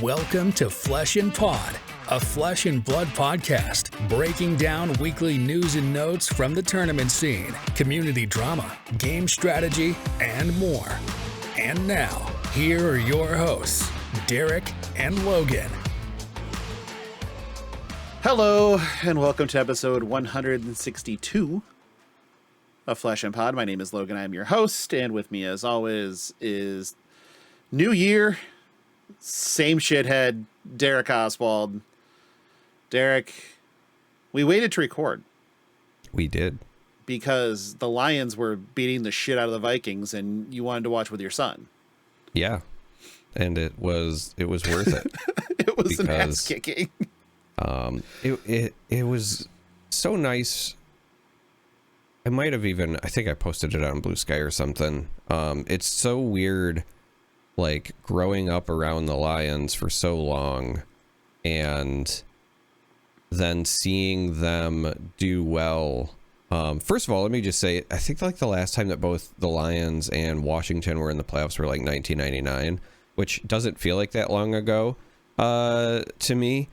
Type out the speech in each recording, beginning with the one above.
Welcome to Flesh and Pod, a flesh and blood podcast, breaking down weekly news and notes from the tournament scene, community drama, game strategy, and more. And now, here are your hosts, Darick and Logan. Hello, and welcome to episode 162 of Flesh and Pod. My name is Logan. I'm your host, and with me, as always, is New Year, same shithead, Darick Oswald. Darick, we waited to record. We did. Because the Lions were beating the shit out of the Vikings, and you wanted to watch with your son. Yeah, and it was worth it. It was an ass kicking. It was so nice. I think I posted it on BlueSky or something. It's so weird, like growing up around the Lions for so long and then seeing them do well. First of all, let me just say, I think like the last time that both the Lions and Washington were in the playoffs were like 1999, which doesn't feel like that long ago to me.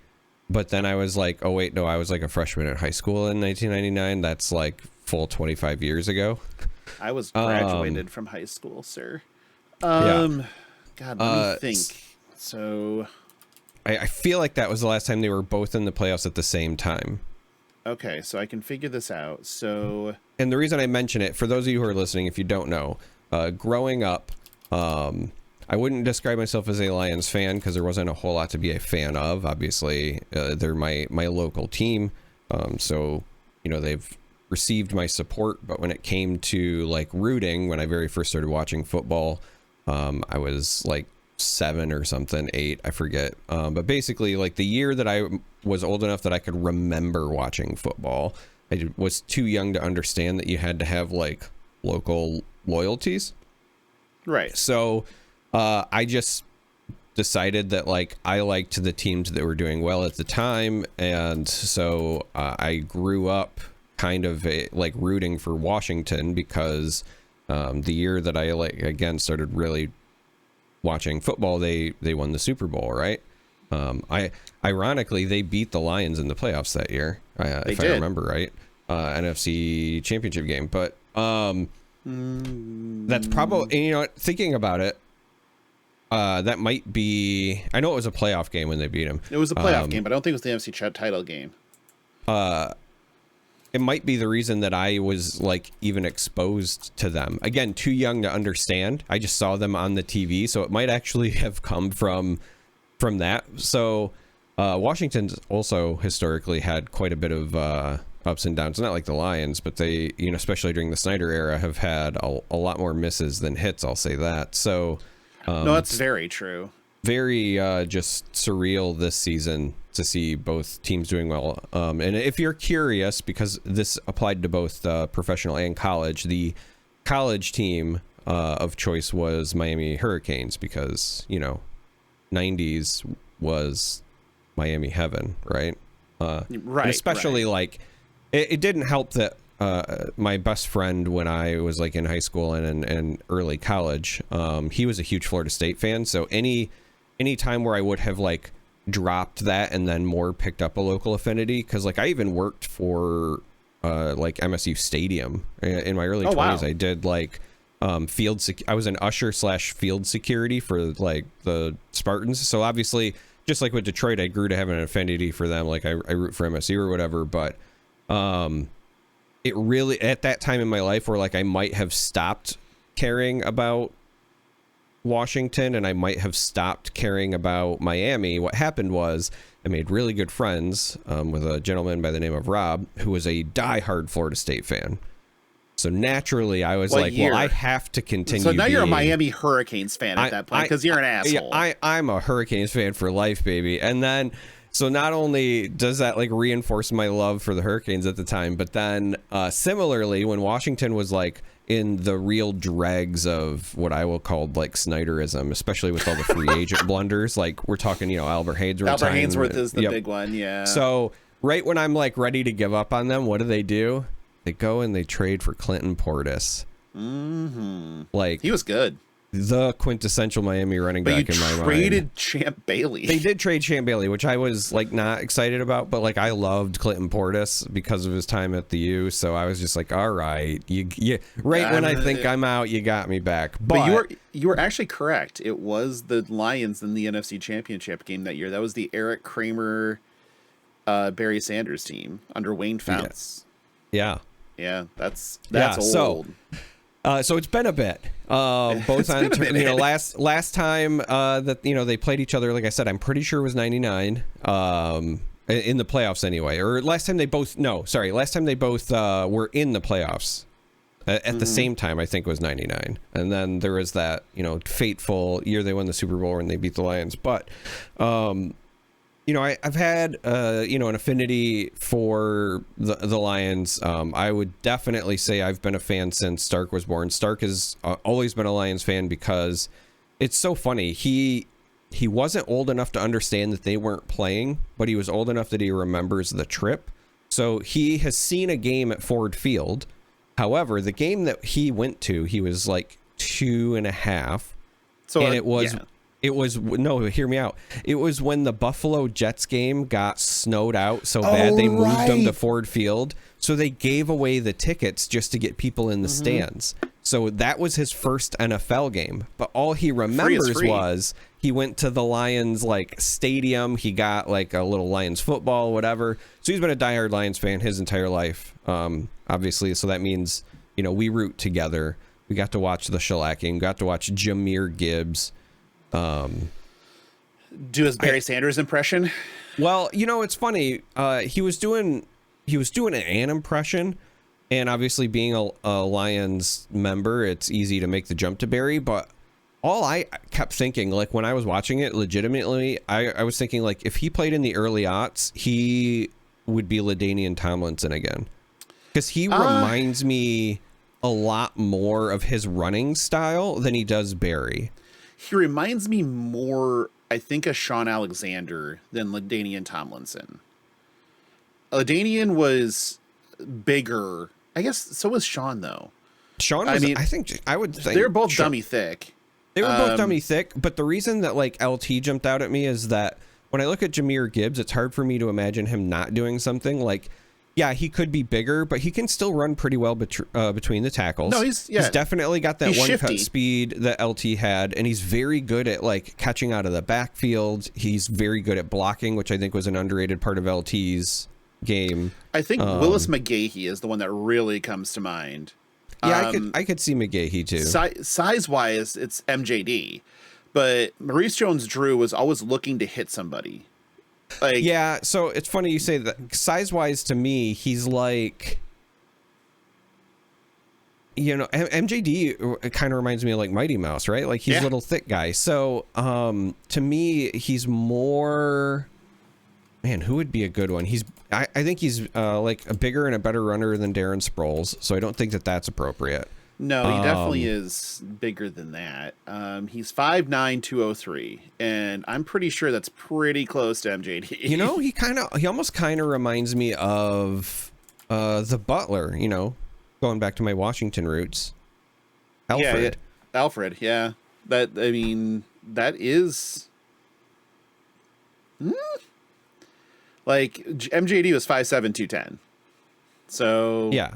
But then I was like, oh wait, no, I was like a freshman in high school in 1999. That's like full 25 years ago. I was graduated from high school, sir. Yeah. God, let me think. So I feel like that was the last time they were both in the playoffs at the same time. Okay, so I can figure this out. So, and the reason I mention it, for those of you who are listening, if you don't know, growing up, I wouldn't describe myself as a Lions fan because there wasn't a whole lot to be a fan of. Obviously, they're my local team, so you know they've received my support. But when it came to like rooting, when I very first started watching football, I was like 7 or something, 8, I forget. But basically, like the year that I was old enough that I could remember watching football, I was too young to understand that you had to have like local loyalties. Right. So I just decided that like I liked the teams that were doing well at the time, and so I grew up kind of like rooting for Washington because the year that I like again started really watching football, they won the Super Bowl, right? Ironically, they beat the Lions in the playoffs that year, if I remember right, NFC Championship game. But that's probably, you know, thinking about it, that might be. I know it was a playoff game when they beat him. It was a playoff game, but I don't think it was the NFC title game. It might be the reason that I was like even exposed to them. Again, too young to understand. I just saw them on the TV, so it might actually have come from that. So Washington's also historically had quite a bit of ups and downs. Not like the Lions, but they, you know, especially during the Snyder era, have had a lot more misses than hits. I'll say that. So no, that's very true. Very just surreal this season to see both teams doing well. And if you're curious, because this applied to both professional and college, the college team of choice was Miami Hurricanes because, you know, 90s was Miami heaven, right? Right. And especially like it didn't help that my best friend when I was like in high school and early college, he was a huge Florida State fan. So any time where I would have like dropped that and then more picked up a local affinity, because like I even worked for like MSU Stadium in my early 20s. Wow. I did like I was an usher / field security for like the Spartans. So obviously, just like with Detroit, I grew to have an affinity for them. Like I root for MSU or whatever. But it really, at that time in my life where like I might have stopped caring about Washington and I might have stopped caring about Miami, what happened was I made really good friends with a gentleman by the name of Rob, who was a diehard Florida State fan. So naturally I was well, I have to continue. So now you're a Miami Hurricanes fan at that point because you're an asshole. Yeah, I'm a Hurricanes fan for life, baby. And then so not only does that like reinforce my love for the Hurricanes at the time, but then similarly when Washington was like in the real dregs of what I will call like Snyderism, especially with all the free agent blunders. Like we're talking, you know, Albert Haynesworth. Albert Haynesworth is the big one, yeah. So right when I'm like ready to give up on them, what do? They go and they trade for Clinton Portis. Mm-hmm. Like he was good. the quintessential Miami running back in my mind. Traded Champ Bailey. They did trade Champ Bailey, which I was like not excited about, but like I loved Clinton Portis because of his time at the U. So I was just like, all right, you right when I think I'm out, you got me back. But you were actually correct. It was the Lions in the NFC Championship game that year. That was the Eric Kramer, Barry Sanders team under Wayne Founts. Yeah. Yeah, that's old. So it's been a bit. Both on last time that they played each other, like I said, I'm pretty sure it was 99 in the playoffs anyway. Or last time they both were in the playoffs at the same time. I think it was 99, and then there was that fateful year they won the Super Bowl and they beat the Lions. But I've had an affinity for the Lions. I would definitely say I've been a fan since Stark was born. Stark has always been a Lions fan because it's so funny. He wasn't old enough to understand that they weren't playing, but he was old enough that he remembers the trip. So he has seen a game at Ford Field. However, the game that he went to, he was like 2.5. So and it was... Yeah. Hear me out. It was when the Buffalo Jets game got snowed out so bad they moved them to Ford Field. So they gave away the tickets just to get people in the stands. So that was his first NFL game. But all he remembers was he went to the Lions stadium. He got a little Lions football, whatever. So he's been a diehard Lions fan his entire life, obviously. So that means, we root together. We got to watch the shellacking, got to watch Jahmyr Gibbs. Do his Barry Sanders impression. Well, it's funny. He was doing an impression, and obviously being a Lions member, it's easy to make the jump to Barry. But all I kept thinking, when I was watching it, legitimately, I was thinking if he played in the early aughts, he would be LaDainian Tomlinson again, because he reminds me a lot more of his running style than he does Barry. He reminds me more, I think, of Sean Alexander than LaDainian Tomlinson. LaDainian was bigger. I guess so was Sean, though. Sean was, I would think they're both dummy thick. They were both dummy thick, but the reason that LT jumped out at me is that when I look at Jahmyr Gibbs, it's hard for me to imagine him not doing something yeah, he could be bigger, but he can still run pretty well between the tackles. No, he's definitely got that one-cut speed that LT had, and he's very good at catching out of the backfield. He's very good at blocking, which I think was an underrated part of LT's game. I think Willis McGahee is the one that really comes to mind. Yeah, I could see McGahee too. Size-wise, it's MJD, but Maurice Jones-Drew was always looking to hit somebody. Yeah, so it's funny you say that. Size-wise, to me, he's MJD kind of reminds me of Mighty Mouse, right? He's a little thick guy. So to me, he's more... Man, who would be a good one? I think he's a bigger and a better runner than Darren Sproles, so I don't think that that's appropriate. No, he definitely is bigger than that. He's 5'9", 203, and I'm pretty sure that's pretty close to MJD. He almost kind of reminds me of the Butler, going back to my Washington roots. Alfred. Yeah, Alfred, yeah. That is... MJD was 5'7", 210. So... Yeah.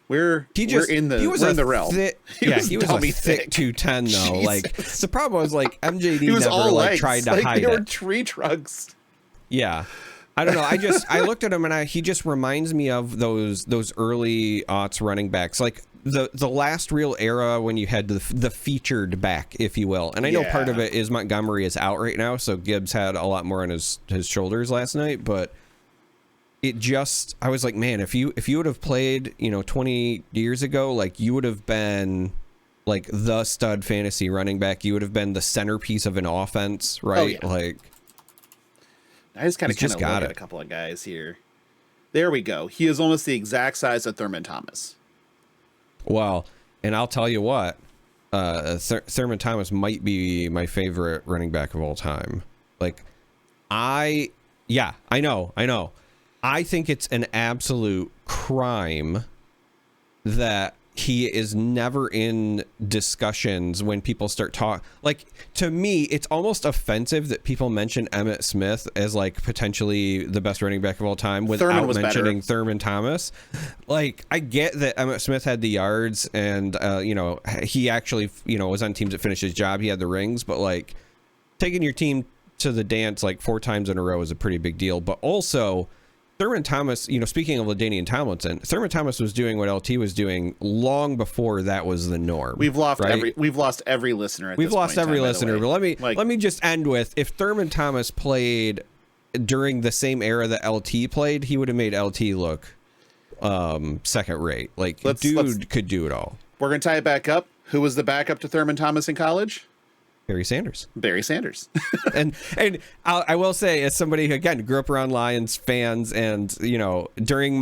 We're in the realm. He was a thick 210 though. Jesus. The problem was MJD he was never all legs. Tried to hide they were it. Tree trunks. Yeah, I don't know. I looked at him and he just reminds me of those early aughts running backs, the last real era when you had the featured back, if you will. And I know part of it is Montgomery is out right now, so Gibbs had a lot more on his shoulders last night, but. I was like, man, if you would have played, 20 years ago, you would have been the stud fantasy running back. You would have been the centerpiece of an offense, right? Oh, yeah. I just kind of look at a couple of guys here. There we go. He is almost the exact size of Thurman Thomas. Well, and I'll tell you what, Thurman Thomas might be my favorite running back of all time. I know. I think it's an absolute crime that he is never in discussions when people start talking. Like, to me, it's almost offensive that people mention Emmitt Smith as like potentially the best running back of all time without mentioning Thurman Thomas. Like, I get that Emmitt Smith had the yards and, you know, he actually, you know, was on teams that finished his job. He had the rings, but like taking your team to the dance like 4 times in a row is a pretty big deal. But also, Thurman Thomas, you know, speaking of LaDainian Tomlinson, Thurman Thomas was doing what LT was doing long before that was the norm. We've lost every listener. We've lost every listener. But let me just end with, if Thurman Thomas played during the same era that LT played, he would have made LT look second rate. Like, dude could do it all. We're gonna tie it back up. Who was the backup to Thurman Thomas in college? Barry Sanders. and I will say, as somebody who, again, grew up around Lions fans, and, you know, during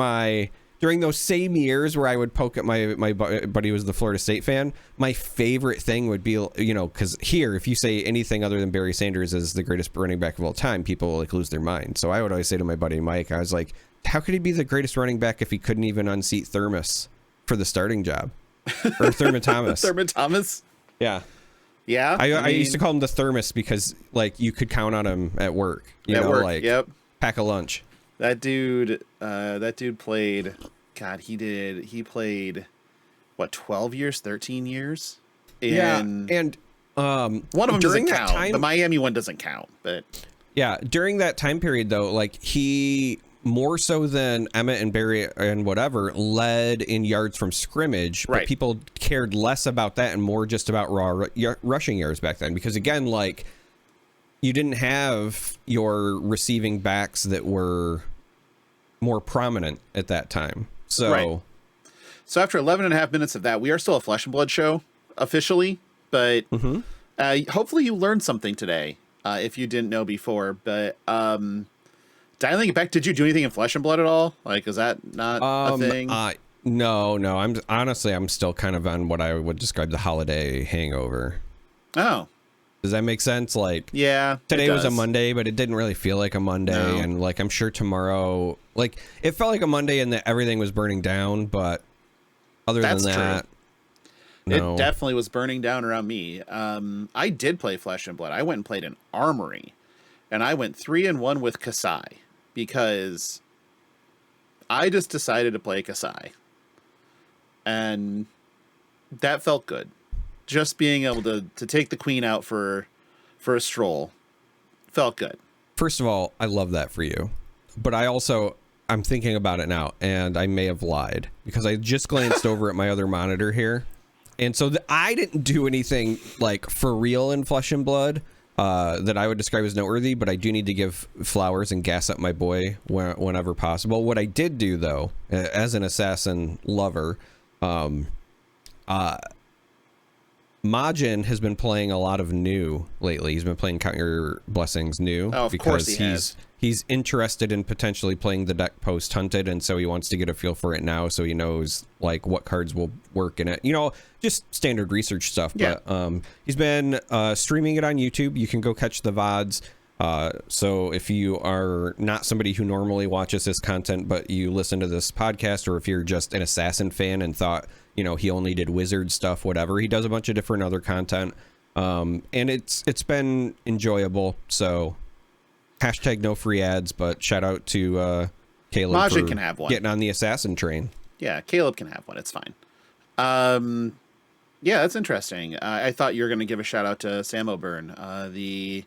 those same years where I would poke at my buddy who was the Florida State fan, my favorite thing would be, you know, because here, if you say anything other than Barry Sanders is the greatest running back of all time, people will like lose their mind. So I would always say to my buddy Mike, I was like, how could he be the greatest running back if he couldn't even unseat Thermos for the starting job? Or Thurman Thomas. Thurman Thomas? Yeah. Yeah, I used to call him the Thermos because, like, you could count on him at work. Like, pack a lunch. That dude played. God, he played what, 12 years, 13 years? And one of them doesn't count. The Miami one doesn't count, but yeah, during that time period though, like, he, more so than Emmitt and Barry and whatever, led in yards from scrimmage, but people cared less about that and more just about raw rushing yards back then. Because again, like, you didn't have your receiving backs that were more prominent at that time. So after 11 and a half minutes of that, we are still a Flesh and Blood show officially, but hopefully you learned something today, if you didn't know before. But dialing it back, did you do anything in Flesh and Blood at all? Like, is that not a thing? No. I'm still kind of on what I would describe the holiday hangover. Oh. Does that make sense? Like, yeah, today was a Monday, but it didn't really feel like a Monday. No. And like, I'm sure tomorrow, like, it felt like a Monday and that everything was burning down. But other than that, no. It definitely was burning down around me. I did play Flesh and Blood. I went and played an Armory, and I went 3-1 with Kasai, because I just decided to play Kasai, and that felt good. Just being able to take the queen out for a stroll felt good. First of all, I love that for you, but I'm thinking about it now, and I may have lied because I just glanced over at my other monitor here, and so I didn't do anything like for real in Flesh and Blood that I would describe as noteworthy, but I do need to give flowers and gas up my boy whenever possible. What I did do, though, as an assassin lover, Majin has been playing a lot of new lately. He's been playing Count Your Blessings new because he's interested in potentially playing the deck post hunted, and so he wants to get a feel for it now, so he knows like what cards will work in it. You know, just standard research stuff. Yeah. But he's been streaming it on YouTube. You can go catch the VODs. So if you are not somebody who normally watches this content, but you listen to this podcast, or if you're just an assassin fan and thought, you know, he only did wizard stuff, whatever, he does a bunch of different other content. And it's been enjoyable. So hashtag no free ads, but shout out to Caleb Majin for can have one. Getting on the assassin train. Yeah, Caleb can have one. It's fine. Yeah, that's interesting. I thought you were going to give a shout out to Sam O'Byrne, the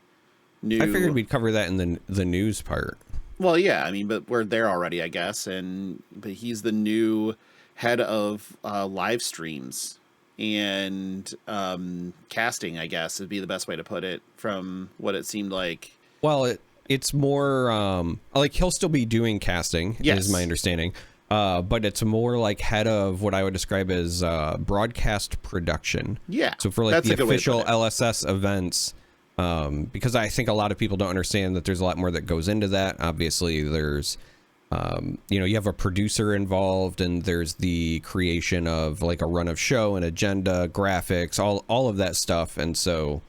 new... I figured we'd cover that in the news part. Well, yeah, I mean, but we're there already, I guess. But he's the new head of live streams and casting, I guess, would be the best way to put it, from what it seemed like. Well, it's more like he'll still be doing casting, yes, is my understanding. But it's more like head of what I would describe as broadcast production. Yeah. So for like the official LSS events, because I think a lot of people don't understand that there's a lot more that goes into that. Obviously, there's, you have a producer involved, and there's the creation of like a run of show and agenda, graphics, all of that stuff. And so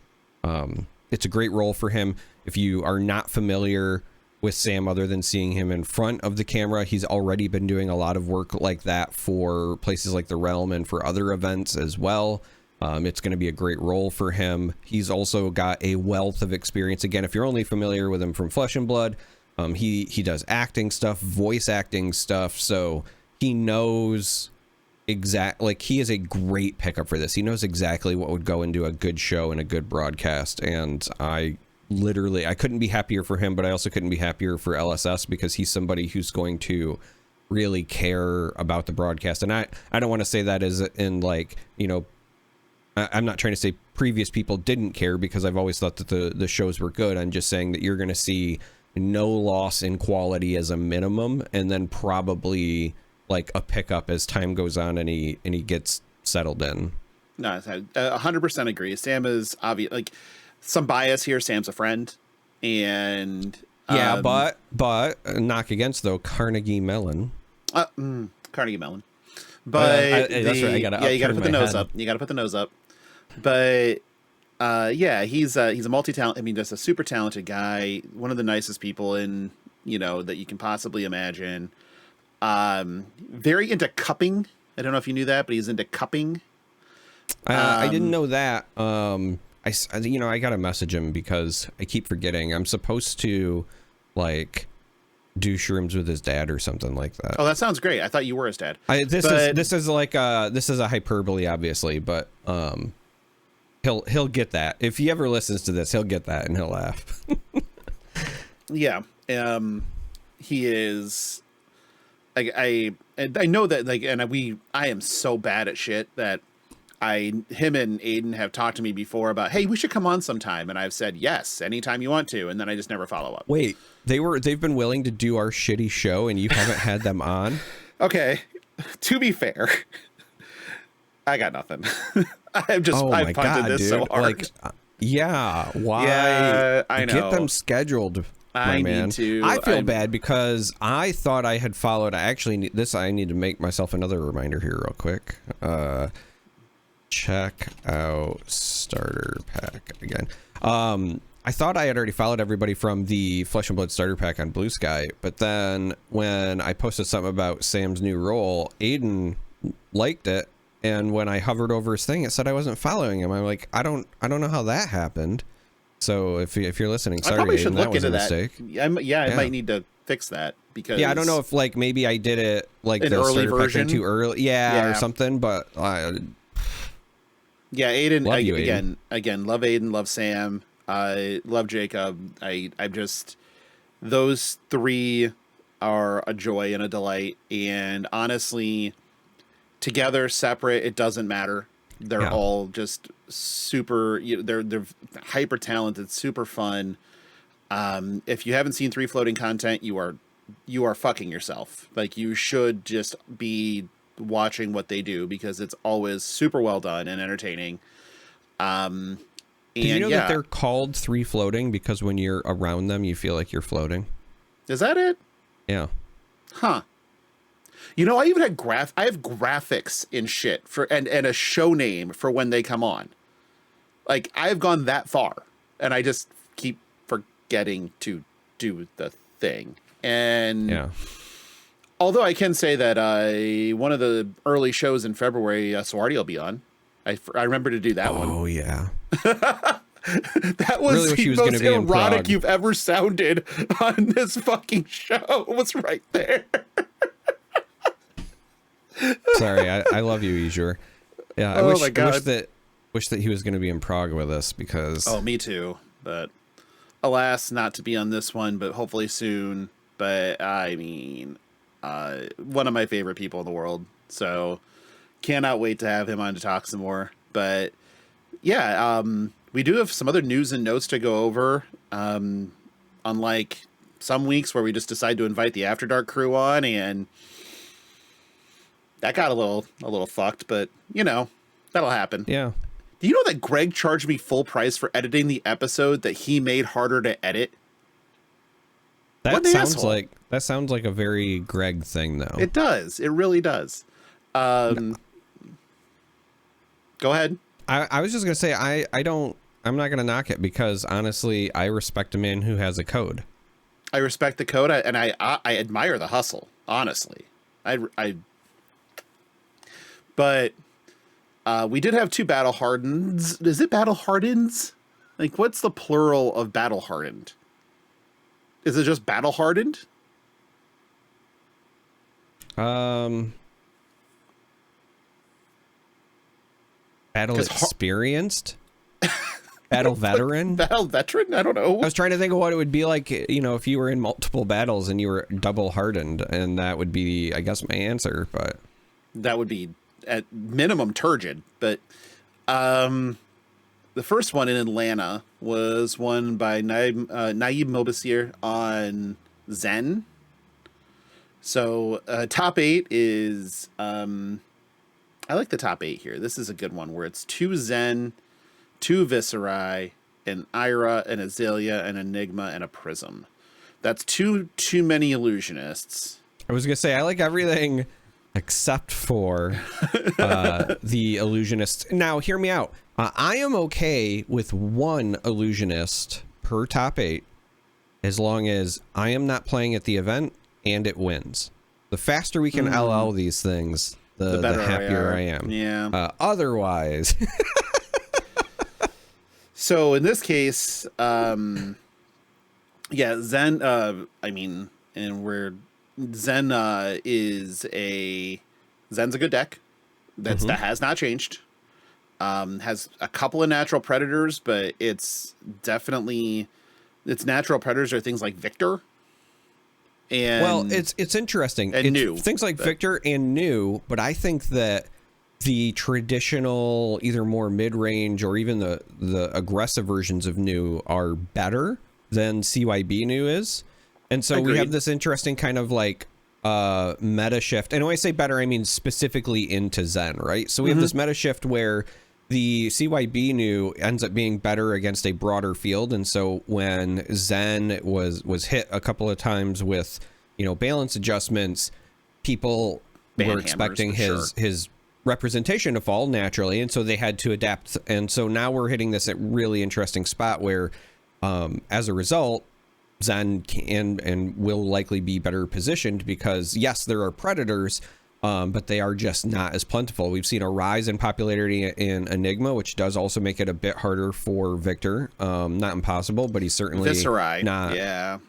it's a great role for him. If you are not familiar with Sam other than seeing him in front of the camera. He's already been doing a lot of work like that for places like the Realm and for other events as well. It's going to be a great role for him. He's also got a wealth of experience. Again, if you're only familiar with him from Flesh and Blood, he does acting stuff, voice acting stuff, so he knows he is a great pickup for this. He knows exactly what would go into a good show and a good broadcast, and I couldn't be happier for him, but I also couldn't be happier for LSS because he's somebody who's going to really care about the broadcast. And I don't want to say that as in like, you know, I'm not trying to say previous people didn't care, because I've always thought that the shows were good. I'm just saying that you're going to see no loss in quality as a minimum, and then probably like a pickup as time goes on and he gets settled in. No, 100% agree. Sam is obvious, like some bias here. Sam's a friend, and yeah, but knock against though Carnegie Mellon. Carnegie Mellon. But that's right. You got to put the nose up. You got to put the nose up. But yeah, he's a multi-talent. I mean, just a super talented guy. One of the nicest people in, you know, that you can possibly imagine. Very into cupping. I don't know if you knew that, but he's into cupping. I didn't know that. I gotta message him because I keep forgetting. I'm supposed to like do shrooms with his dad or something like that. Oh, that sounds great. I thought you were his dad. This is a hyperbole, obviously, but he'll get that. If he ever listens to this, he'll get that and he'll laugh. Yeah. He is. I know that, like, and I am so bad at shit that him and Aiden have talked to me before about, hey, we should come on sometime, and I've said yes, anytime you want to, and then I just never follow up. Wait, they've been willing to do our shitty show, and you haven't had them on? Okay, to be fair, I got nothing. I've punted this, dude, so hard. Like, yeah, why? Yeah, I know. Get them scheduled. I need to. I feel bad because I thought I had followed. I need to make myself another reminder here real quick. Check out starter pack again. I thought I had already followed everybody from the Flesh and Blood starter pack on BlueSky, but then when I posted something about Sam's new role, Aiden liked it, and when I hovered over his thing, it said I wasn't following him. I'm like, I don't know how that happened. So if you're listening, sorry, I probably should Aiden, look into that. Mistake. I might need to fix that, because I don't know if like maybe I did it like an the early version too early, or something. But yeah, Aiden. Love you, Aiden. Again, love Aiden, love Sam, love Jacob. I'm just, those three are a joy and a delight, and honestly, together, separate, it doesn't matter. They're all just super. They're hyper talented, super fun. If you haven't seen Three Floating content, you are fucking yourself. Like, you should just be watching what they do, because it's always super well done and entertaining. Do you know that they're called Three Floating because when you're around them, you feel like you're floating? Is that it? Yeah. Huh. You know, I even had I have graphics in shit for and a show name for when they come on. Like, I've gone that far, and I just keep forgetting to do the thing. And although I can say that one of the early shows in February, Swarty will be on. I remember to do that one. Oh yeah. That was really the most erotic you've ever sounded on this fucking show. It was right there. Sorry, I love you, Izur. Yeah, I wish that he was going to be in Prague with us, because... Oh, me too. But alas, not to be on this one, but hopefully soon. But I mean, one of my favorite people in the world. So cannot wait to have him on to talk some more. But yeah, we do have some other news and notes to go over. Unlike some weeks where we just decide to invite the After Dark crew on, and that got a little fucked, but you know, that'll happen. Yeah. Do you know that Greg charged me full price for editing the episode that he made harder to edit? That sounds like a very Greg thing, though. It does. It really does. Go ahead. I was just gonna say I'm not gonna knock it, because honestly, I respect a man who has a code. I respect the code, and I admire the hustle, honestly. But we did have 2 battle hardens. Is it battle hardens? Like, what's the plural of battle hardened? Is it just battle hardened? Battle experienced? Battle veteran? Battle veteran? I don't know. I was trying to think of what it would be like, you know, if you were in multiple battles and you were double hardened, and that would be, I guess, my answer, but... That would be, at minimum, turgid, but... the first one in Atlanta was won by Naib Mobasir on Zen. So top 8 is... I like the top 8 here. This is a good one where it's 2 Zen, 2 Viserai, an Ira, an Azalea, an Enigma, and a Prism. That's too many illusionists. I was going to say, I like everything except for the illusionist. Now, hear me out. I am okay with 1 illusionist per top 8 as long as I am not playing at the event and it wins. The faster we can LL these things, the happier I am. Yeah. Otherwise... So in this case, yeah, Zen, Zen's a good deck. That has not changed. Has a couple of natural predators, but its natural predators are things like Victor. And well, it's interesting. And new. Things like Victor and new, but I think that the traditional, either more mid-range or even the aggressive versions of new are better than CYB new is. And so Agreed. We have this interesting kind of like meta shift. And when I say better, I mean specifically into Zen, right? So we have this meta shift where the CYB new ends up being better against a broader field. And so when Zen was hit a couple of times with, you know, balance adjustments, people were expecting his representation to fall naturally, and so they had to adapt. And so now we're hitting this really interesting spot where as a result, Zen can and will likely be better positioned because yes, there are predators, but they are just not as plentiful. We've seen a rise in popularity in Enigma, which does also make it a bit harder for Victor. Not impossible, but he's certainly not.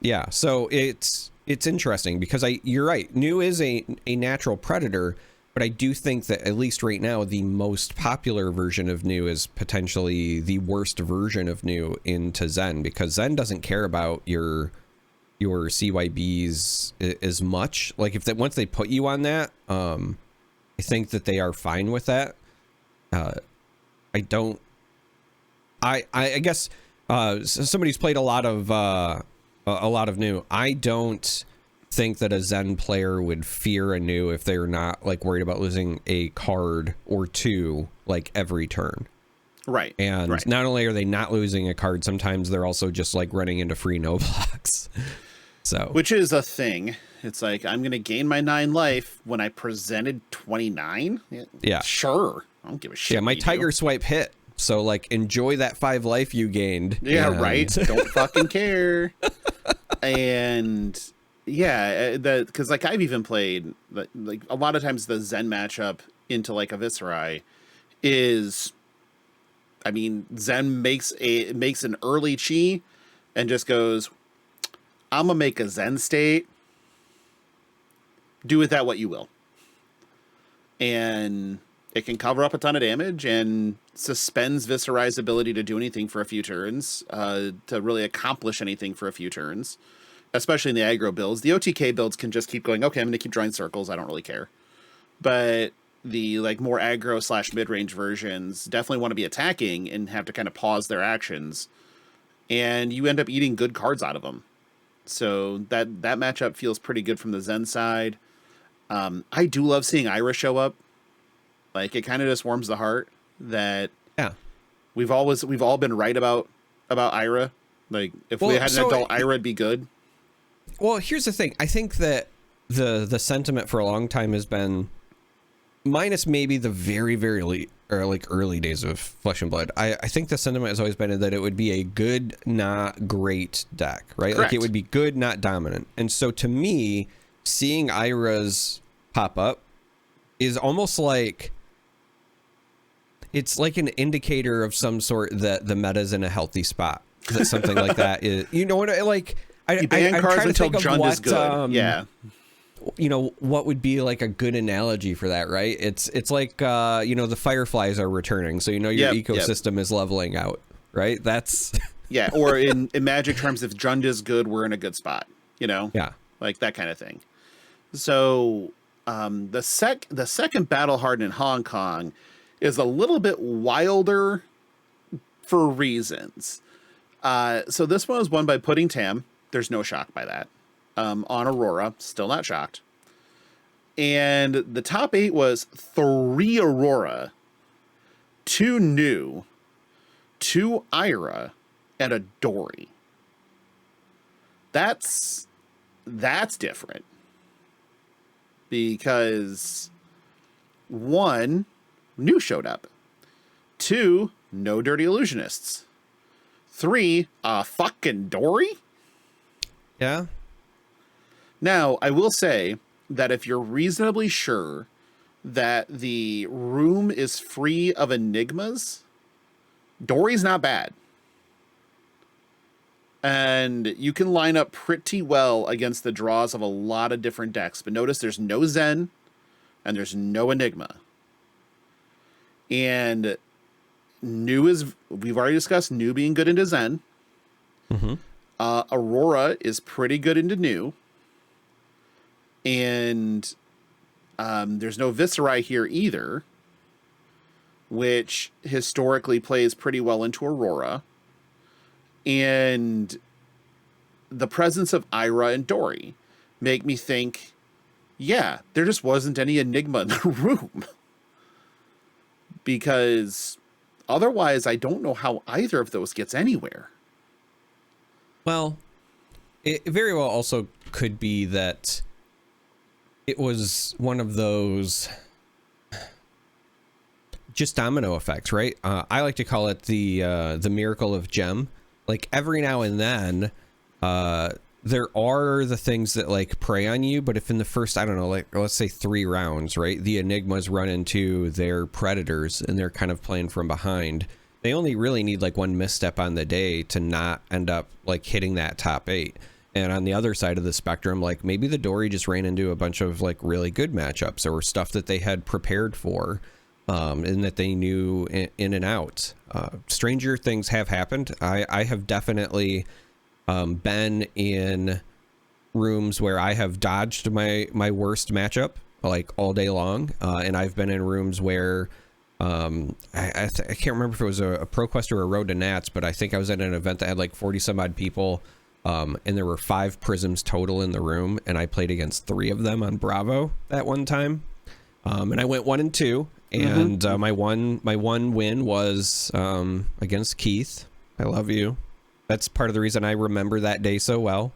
Yeah, so it's interesting because you're right. New is a natural predator, but I do think that at least right now, the most popular version of new is potentially the worst version of new into Zen, because Zen doesn't care about your CYBs as much. Like once they put you on that, I think that they are fine with that. I guess somebody's played a lot of new. I don't think that a Zen player would fear a new if they're not like worried about losing a card or 2 like every turn. Right. And not only are they not losing a card, sometimes they're also just like running into free no blocks. So, which is a thing. It's like, I'm going to gain my 9 life when I presented 29. Yeah. Sure. I don't give a shit. Yeah. My tiger swipe hit. So like, enjoy that 5 life you gained. Yeah. Right. Don't fucking care. And yeah, because like I've even played like a lot of times the Zen matchup into like a Viserai is, I mean, Zen makes an early chi and just goes, I'm gonna make a Zen state. Do with that what you will. And it can cover up a ton of damage and suspends Viserai's ability to do anything for a few turns, to really accomplish anything for a few turns, especially in the aggro builds. The OTK builds can just keep going, okay, I'm going to keep drawing circles. I don't really care. But the like more aggro / mid-range versions definitely want to be attacking and have to kind of pause their actions. And you end up eating good cards out of them. So that matchup feels pretty good from the Zen side. I do love seeing Ira show up. Like, it kind of just warms the heart that we've all been right about Ira. Like, if we had an adult Ira, it'd be good. Well, here's the thing. I think that the sentiment for a long time has been, minus maybe the very, very or like early days of Flesh and Blood, I think the sentiment has always been that it would be a good, not great deck, right? Correct. Like it would be good, not dominant. And so to me, seeing Ira's pop up is almost like, it's like an indicator of some sort that the meta's in a healthy spot. That something like that is, you know what, like, You ban cards until Jund is good. Yeah. You know, what would be like a good analogy for that, right? It's like, you know, the fireflies are returning. So, you know, your ecosystem is leveling out, right? That's... Yeah, or in Magic terms, if Jund is good, we're in a good spot, you know? Yeah. Like that kind of thing. So the second Battle Hardened in Hong Kong is a little bit wilder for reasons. So this one was won by Pudding Tam. There's no shock by that. On Aurora, still not shocked. And the top 8 was 3 Aurora, 2 New, 2 Ira, and a Dory. That's different. Because 1, New showed up. 2, no Dirty Illusionists. 3, fucking Dory? Yeah. Now, I will say that if you're reasonably sure that the room is free of enigmas, Dory's not bad. And you can line up pretty well against the draws of a lot of different decks. But notice there's no Zen and there's no Enigma. And New is, we've already discussed New being good into Zen. Mm-hmm. Aurora is pretty good into New. And there's no Viscerai here either, which historically plays pretty well into Aurora. And the presence of Ira and Dory make me think, yeah, there just wasn't any Enigma in the room. Because otherwise, I don't know how either of those gets anywhere. Well, it very well also could be that it was one of those just domino effects, right? I like to call it the miracle of gem. Like every now and then, there are the things that like prey on you, but if in the first, I don't know, like let's say 3 rounds, right, the Enigmas run into their predators and they're kind of playing from behind, they only really need like one misstep on the day to not end up like hitting that top 8. And on the other side of the spectrum, like maybe the Dory just ran into a bunch of like really good matchups or stuff that they had prepared for, and that they knew in and out. Stranger things have happened. I have definitely been in rooms where I have dodged my worst matchup like all day long, and I've been in rooms where I can't remember if it was a ProQuest or a Road to Nats, but I think I was at an event that had like 40 some odd people, and there were 5 prisms total in the room, and I played against 3 of them on Bravo that one time, and I went 1 and 2. And my one win was against Keith. I love you. That's part of the reason I remember that day so well.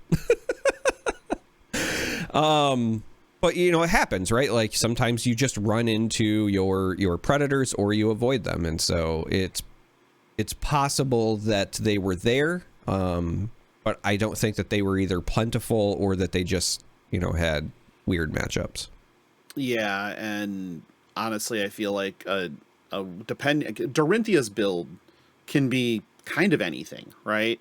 But you know, it happens, right? Like sometimes you just run into your predators or you avoid them, and so it's possible that they were there, but I don't think that they were either plentiful or that they just, you know, had weird matchups. Yeah, and honestly, I feel like Dorinthia's build can be kind of anything, right?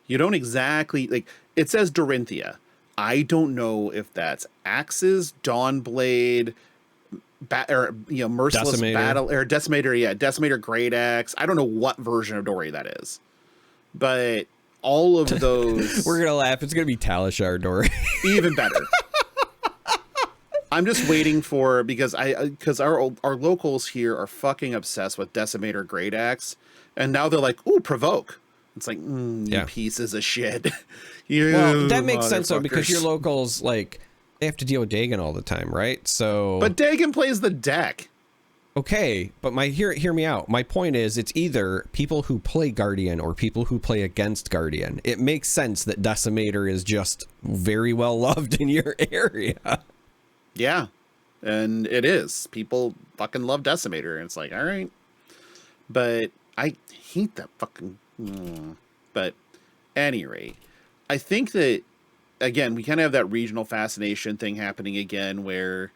You don't exactly, like, it says Dorinthia. I don't know if that's Axes, Dawnblade, Merciless Decimator. Battle, or Decimator, Decimator Great Axe. I don't know what version of Dory that is. But all of those... We're going to laugh. It's going to be Talishar Dory. Even better. I'm just waiting for, because our locals here are fucking obsessed with Decimator Great Axe, and now they're like, ooh, Provoke. It's like, you pieces of shit. Well, that makes sense though, because your locals, like, they have to deal with Dagon all the time, right? So, but Dagon plays the deck. Okay, but hear me out. My point is, it's either people who play Guardian or people who play against Guardian. It makes sense that Decimator is just very well loved in your area. Yeah, and it is. People fucking love Decimator, and it's like, all right. But I hate that fucking... But at any rate, I think that, again, we kind of have that regional fascination thing happening again where,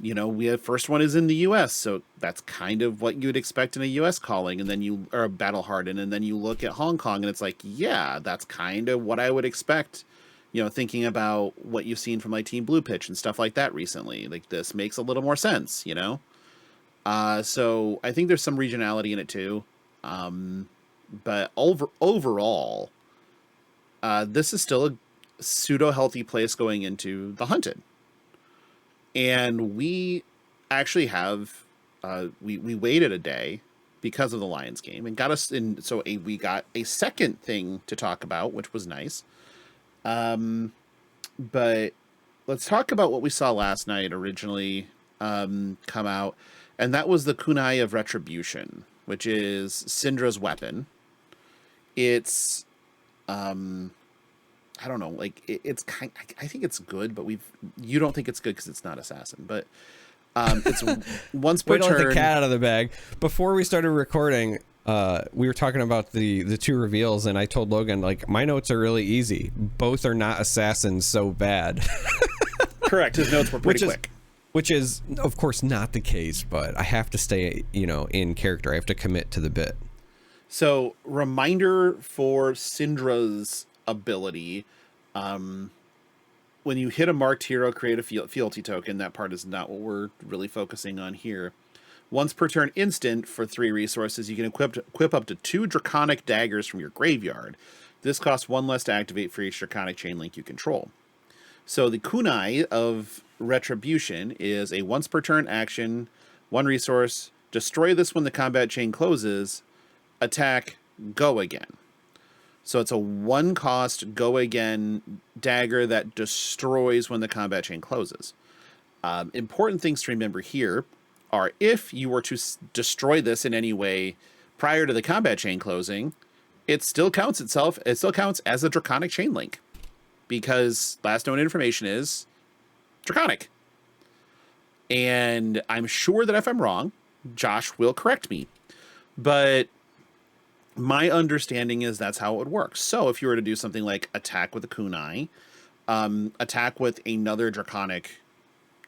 you know, we have first one is in the U.S., so that's kind of what you would expect in a U.S. calling, and then you are battle hardened, and then you look at Hong Kong, and it's like, yeah, that's kind of what I would expect, you know, thinking about what you've seen from like Team Blue Pitch and stuff like that recently. Like, this makes a little more sense, you know? So I think there's some regionality in it too. But overall, this is still a pseudo-healthy place going into the Hunted. And we actually have, we waited a day because of the Lions game and got us in. So we got a second thing to talk about, which was nice. But let's talk about what we saw last night originally come out. And that was the Kunai of Retribution, which is Syndra's weapon. It's, I don't know, like it's kind. I think it's good, but you don't think it's good because it's not assassin. But it's once per turn. Let the cat out of the bag. Before we started recording, we were talking about the two reveals, and I told Logan, like, my notes are really easy. Both are not assassins so bad. Correct. His notes were pretty quick. Which is, of course, not the case, but I have to stay, you know, in character. I have to commit to the bit. So, reminder for Syndra's ability, when you hit a marked hero, create a fealty token. That part is not what we're really focusing on here. Once per turn instant for 3 resources, you can equip up to 2 draconic daggers from your graveyard. This costs 1 less to activate for each draconic chain link you control. So the Kunai of Retribution is a once per turn action, 1 resource, destroy this when the combat chain closes, attack, go again. So it's a 1 cost, go again dagger that destroys when the combat chain closes. Important things to remember here are if you were to destroy this in any way prior to the combat chain closing, it still counts as a draconic chain link. Because last known information is draconic. And I'm sure that if I'm wrong, Josh will correct me. But my understanding is that's how it would work. So if you were to do something like attack with a kunai, attack with another draconic,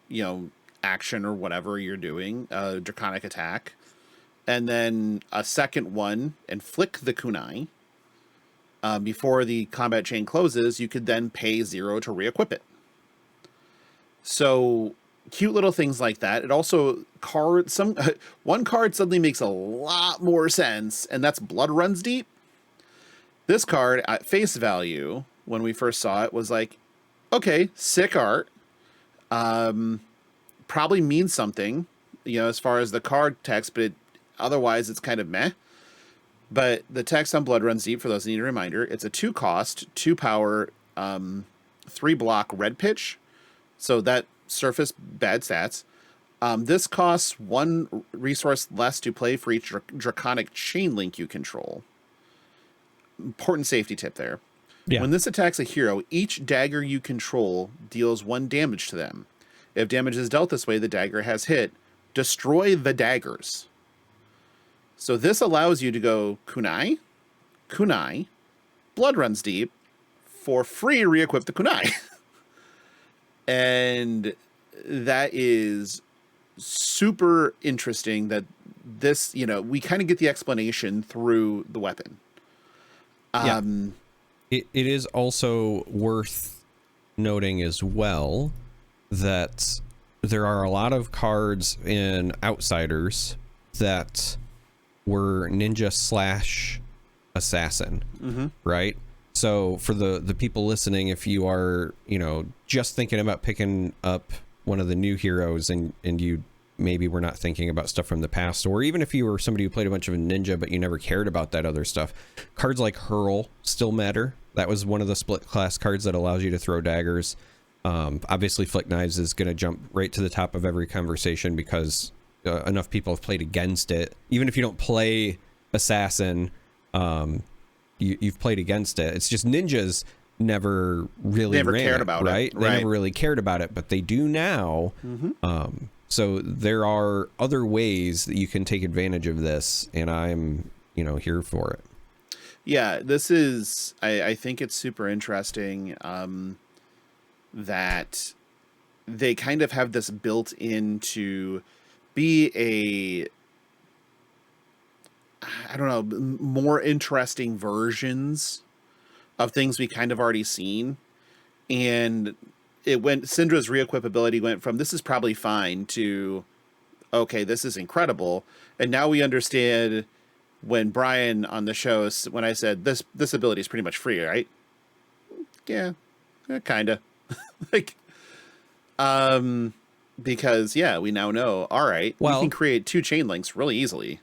you know, action or whatever you're doing, draconic attack, and then a second one and flick the kunai, before the combat chain closes, you could then pay 0 to re-equip it. So cute little things like that. It also one card suddenly makes a lot more sense, and that's Blood Runs Deep. This card at face value, when we first saw it, was like, okay, sick art. Probably means something, you know, as far as the card text, but otherwise it's kind of meh. But the text on Blood Runs Deep, for those who need a reminder, it's a 2 cost, 2 power, 3 block red pitch. So that surface bad stats. This costs 1 resource less to play for each draconic chain link you control. Important safety tip there. Yeah. When this attacks a hero, each dagger you control deals 1 damage to them. If damage is dealt this way, the dagger has hit. Destroy the daggers. So this allows you to go kunai, Blood Runs Deep, for free re-equip the kunai. And that is super interesting that this, you know, we kind of get the explanation through the weapon. Yeah. It is also worth noting as well that there are a lot of cards in Outsiders that were ninja / assassin, right? So for the people listening, if you are, you know, just thinking about picking up one of the new heroes and you maybe were not thinking about stuff from the past, or even if you were somebody who played a bunch of ninja but you never cared about that other stuff, cards like Hurl still matter. That was one of the split class cards that allows you to throw daggers. Obviously Flick Knives is going to jump right to the top of every conversation because enough people have played against it. Even if you don't play assassin, you've played against it. It's just ninjas never really cared about it, right? They never really cared about it, but they do now. So there are other ways that you can take advantage of this, and I'm, here for it. Yeah, this is, I think it's super interesting that they kind of have this built in to be I don't know, more interesting versions of things we kind of already seen. And Syndra's re-equipability went from this is probably fine to, okay, this is incredible. And now we understand when Brian on the show, when I said this ability is pretty much free, right? Yeah, kind of. like, because we now know, all right, we can create 2 chain links really easily.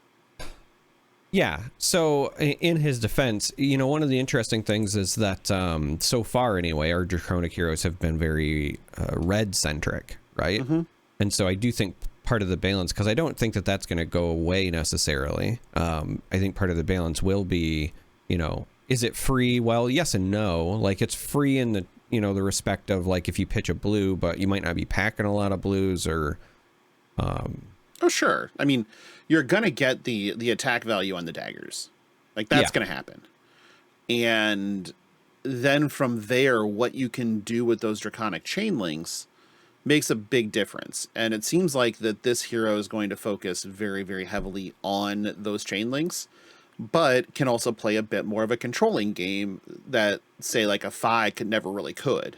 Yeah. So in his defense, one of the interesting things is that so far anyway, our Draconic heroes have been very red centric, right? Mm-hmm. And so I do think part of the balance, because I don't think that that's going to go away necessarily. I think part of the balance will be, is it free? Well, yes and no. Like, it's free in the, the respect of, like, if you pitch a blue, but you might not be packing a lot of blues or... Oh, sure. I mean, you're going to get the attack value on the daggers. Like, that's going to happen. And then from there, what you can do with those Draconic chain links makes a big difference. And it seems like that this hero is going to focus very, very heavily on those chain links, but can also play a bit more of a controlling game that, say, like a Fi could.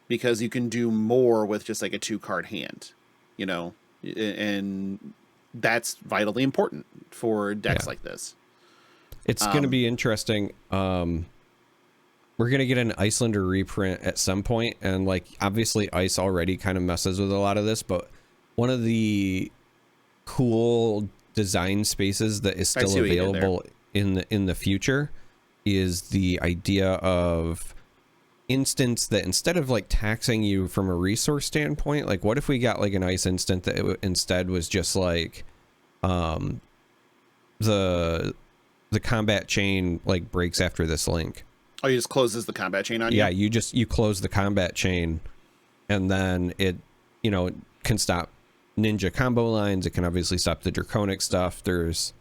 Because you can do more with just like a 2-card hand, and that's vitally important for decks like this. It's going to be interesting. We're going to get an Icelander reprint at some point, and like obviously Ice already kind of messes with a lot of this, but one of the cool design spaces that is still available in the future is the idea of instance that instead of like taxing you from a resource standpoint, like what if we got like an Ice instant that instead was just like the combat chain like breaks after this link. Oh, he just closes the combat chain on you? Yeah, you close the combat chain, and then it can stop ninja combo lines. It can obviously stop the draconic stuff. There's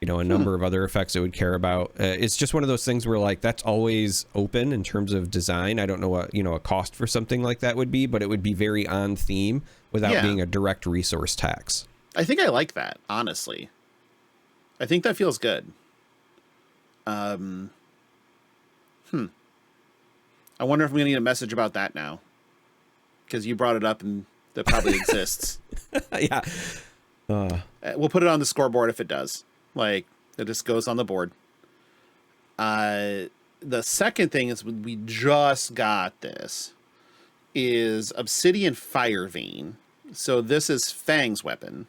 a number of other effects it would care about. It's just one of those things where like that's always open in terms of design. I don't know what a cost for something like that would be, but it would be very on theme without being a direct resource tax. I think I like that, honestly. I think that feels good. I wonder if I'm going to need a message about that now. Because you brought it up and that probably exists. Yeah. We'll put it on the scoreboard if it does. Like, it just goes on the board. The second thing is we just got this is Obsidian Fire Vein. So this is Fang's weapon.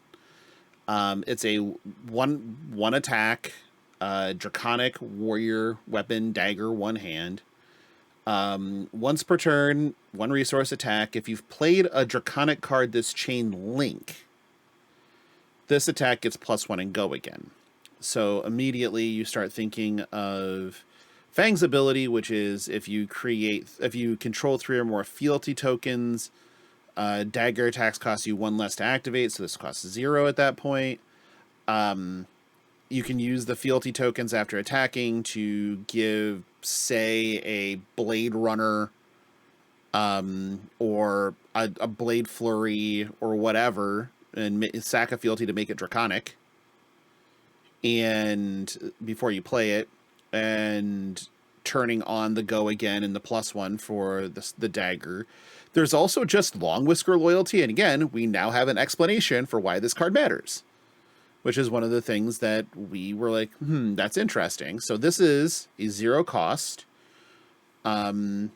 It's a one attack draconic warrior weapon, dagger, one hand. Once per turn, 1 resource attack. If you've played a draconic card this chain link, this attack gets +1 and go again. So immediately you start thinking of Fang's ability, which is if you control 3 or more fealty tokens, dagger attacks cost you 1 less to activate, so this costs 0 at that point. You can use the fealty tokens after attacking to give, say, a Blade Runner or a Blade Flurry or whatever, and sack a fealty to make it draconic. And before you play it, and turning on the go again and the +1 for the dagger. There's also just Long Whisker loyalty, and again, we now have an explanation for why this card matters, which is one of the things that we were like, that's interesting. So this is a 0 cost, 3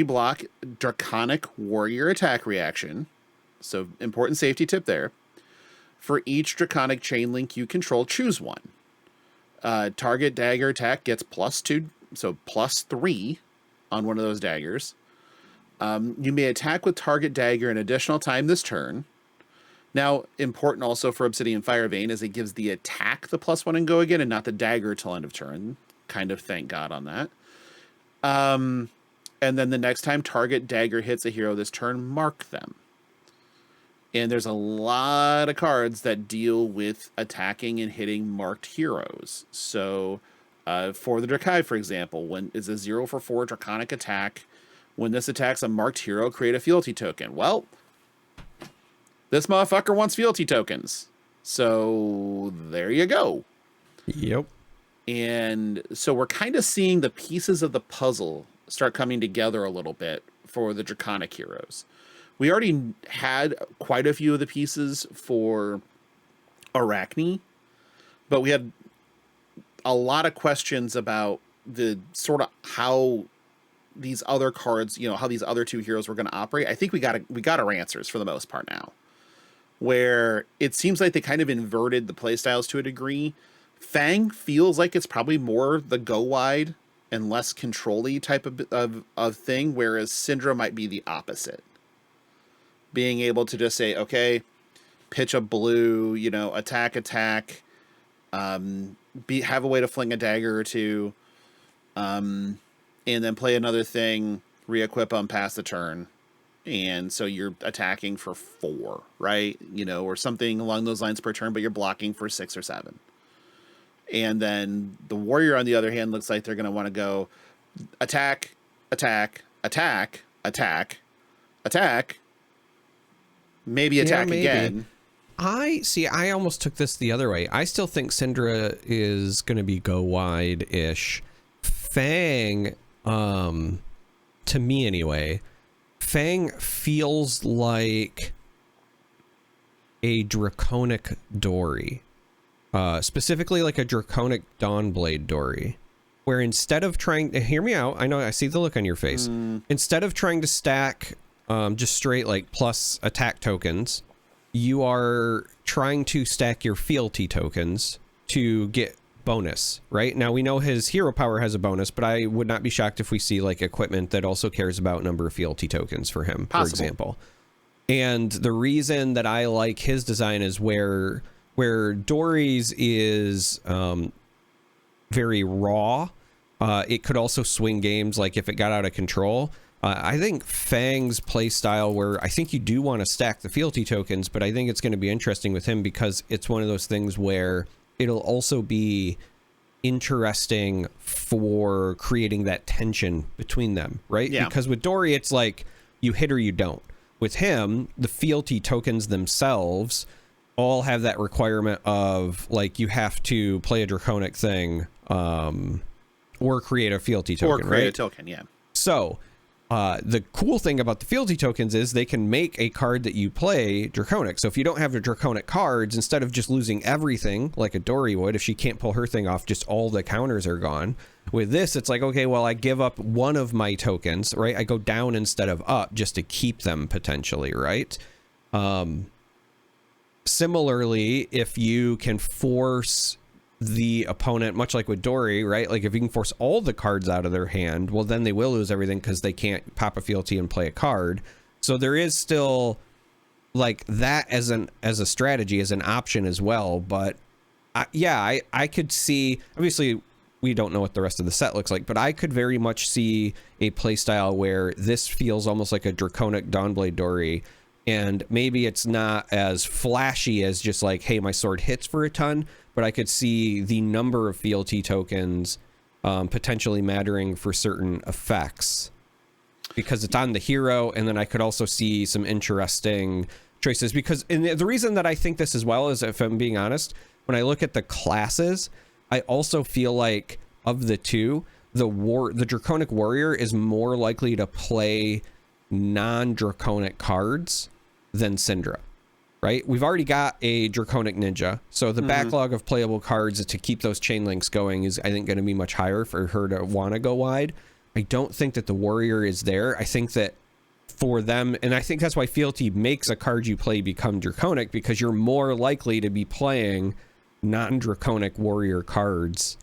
block draconic warrior attack reaction. So important safety tip there. For each draconic chain link you control, choose one. Target dagger attack gets +2, so +3 on one of those daggers. You may attack with target dagger an additional time this turn. Now, important also for Obsidian Fire Vein is it gives the attack the +1 and go again, and not the dagger till end of turn. Kind of thank God on that. And then the next time target dagger hits a hero this turn, mark them. And there's a lot of cards that deal with attacking and hitting marked heroes. So for the Dracai, for example, when it's a 0/4 Draconic attack, when this attacks a marked hero, create a fealty token. Well, this motherfucker wants fealty tokens. So there you go. Yep. And so we're kind of seeing the pieces of the puzzle start coming together a little bit for the Draconic heroes. We already had quite a few of the pieces for Arachne, but we had a lot of questions about the sort of how these other cards, you know, how these other two heroes were going to operate. I think we got our answers for the most part now, where it seems like they kind of inverted the playstyles to a degree. Fang feels like it's probably more the go wide and less control-y type of thing, whereas Syndra might be the opposite. Being able to just say, okay, pitch a blue, you know, attack, have a way to fling a dagger or two, and then play another thing, re-equip them, pass the turn. And so you're attacking for 4, right? You know, or something along those lines per turn, but you're blocking for 6 or 7. And then the warrior, on the other hand, looks like they're going to want to go attack, attack, attack, attack, attack, maybe attack again. I almost took this the other way. I still think Syndra is going to be go wide-ish. Fang, to me anyway, Fang feels like a Draconic Dory. Specifically like a Draconic Dawnblade Dory, where instead of trying to hear me out, I know I see the look on your face. Instead of trying to stack just straight like plus attack tokens, you are trying to stack your fealty tokens to get bonus, right? Now we know his hero power has a bonus, but I would not be shocked if we see like equipment that also cares about number of fealty tokens for him, for example. And the reason that I like his design is where Dory's is very raw. It could also swing games, like if it got out of control. I think Fang's play style, where I think you do want to stack the fealty tokens, but I think it's going to be interesting with him because it's one of those things where it'll also be interesting for creating that tension between them, right? Yeah. Because with Dory, it's like you hit or you don't. With him, the fealty tokens themselves all have that requirement of like you have to play a draconic thing or create a fealty token, a right? token, yeah. So the cool thing about the fealty tokens is they can make a card that you play draconic. So if you don't have the draconic cards, instead of just losing everything like a Dory would, if she can't pull her thing off, just all the counters are gone. With this, it's like, okay, well, I give up one of my tokens, right? I go down instead of up just to keep them potentially, right? Similarly, if you can force the opponent, much like with Dory, right? Like if you can force all the cards out of their hand, well, then they will lose everything because they can't pop a fealty and play a card. So there is still like that as a strategy, as an option as well. But I could see, obviously we don't know what the rest of the set looks like, but I could very much see a play style where this feels almost like a Draconic Dawnblade Dory. And maybe it's not as flashy as just like, hey, my sword hits for a ton, but I could see the number of fealty tokens potentially mattering for certain effects because it's on the hero. And then I could also see some interesting choices because, and the reason that I think this as well is, if I'm being honest, when I look at the classes, I also feel like of the two, the Draconic Warrior is more likely to play non-Draconic cards than Syndra, right? We've already got a Draconic Ninja, so the backlog of playable cards to keep those chain links going is, I think, going to be much higher for her to want to go wide. I don't think that the Warrior is there. I think that for them, and I think that's why fealty makes a card you play become Draconic, because you're more likely to be playing non-Draconic Warrior cards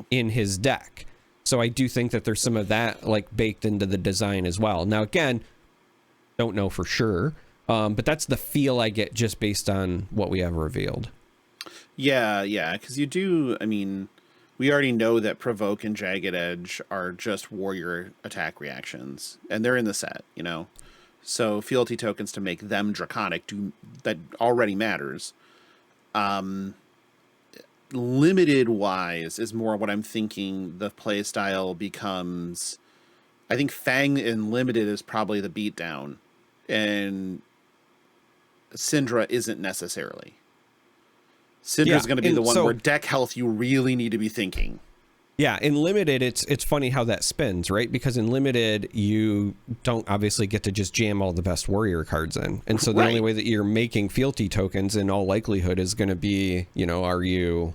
in his deck. So I do think that there's some of that like baked into the design as well. Now, again, don't know for sure, but that's the feel I get just based on what we have revealed. Yeah, because you do, I mean, we already know that Provoke and Jagged Edge are just warrior attack reactions, and they're in the set, you know? So fealty tokens to make them draconic that already matters. Limited wise is more what I'm thinking the play style becomes. I think Fang in limited is probably the beatdown, and Syndra isn't necessarily. Syndra's going to be the one where deck health you really need to be thinking. Yeah, in limited, it's funny how that spins, right? Because in limited, you don't obviously get to just jam all the best warrior cards in. And so the only way that you're making fealty tokens in all likelihood is going to be, are you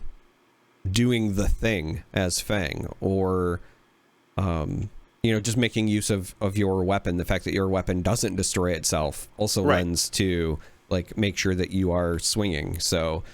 doing the thing as Fang, or, just making use of your weapon. The fact that your weapon doesn't destroy itself also lends to, make sure that you are swinging. So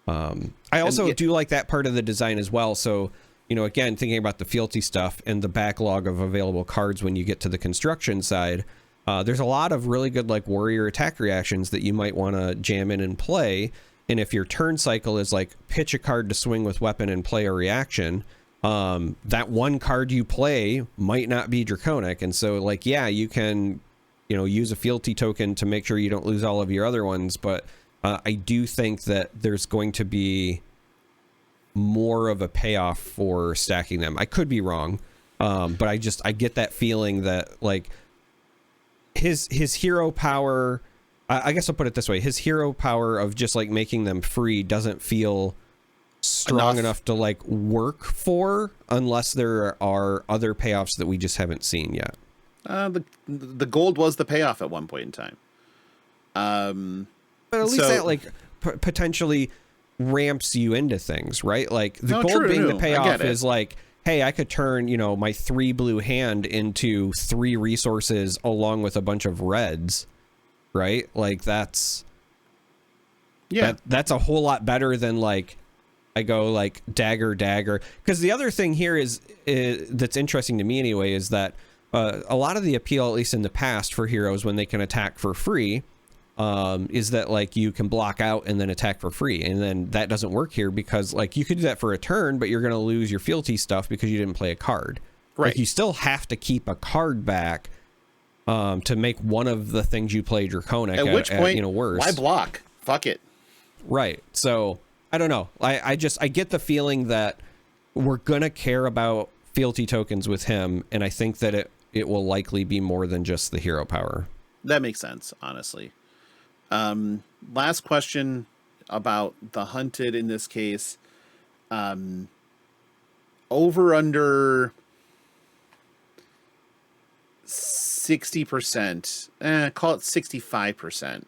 I also do like that part of the design as well. So, again, thinking about the fealty stuff and the backlog of available cards when you get to the construction side, there's a lot of really good warrior attack reactions that you might want to jam in and play. And if your turn cycle is pitch a card to swing with weapon and play a reaction, that one card you play might not be draconic. And so you can, use a fealty token to make sure you don't lose all of your other ones. But I do think that there's going to be more of a payoff for stacking them. I could be wrong, but I get that feeling that his hero power, I guess I'll put it this way, his hero power of just making them free doesn't feel strong enough to work for, unless there are other payoffs that we just haven't seen yet. The gold was the payoff at one point in time. But at least that potentially ramps you into things, right? The gold being the payoff is hey, I could turn, my 3 blue hand into 3 resources along with a bunch of reds, right? That's a whole lot better than I go dagger. Because the other thing here is that's interesting to me anyway, is that a lot of the appeal, at least in the past, for heroes when they can attack for free, is that you can block out and then attack for free, and then that doesn't work here because you could do that for a turn, but you're going to lose your fealty stuff because you didn't play a card. Right. You still have to keep a card back to make one of the things you play draconic. At which point, worse. Why block? Fuck it. Right. So I don't know. I get the feeling that we're gonna care about fealty tokens with him, and I think that it will likely be more than just the hero power. That makes sense, honestly. Last question about the hunted in this case. Over under 60%, call it 65%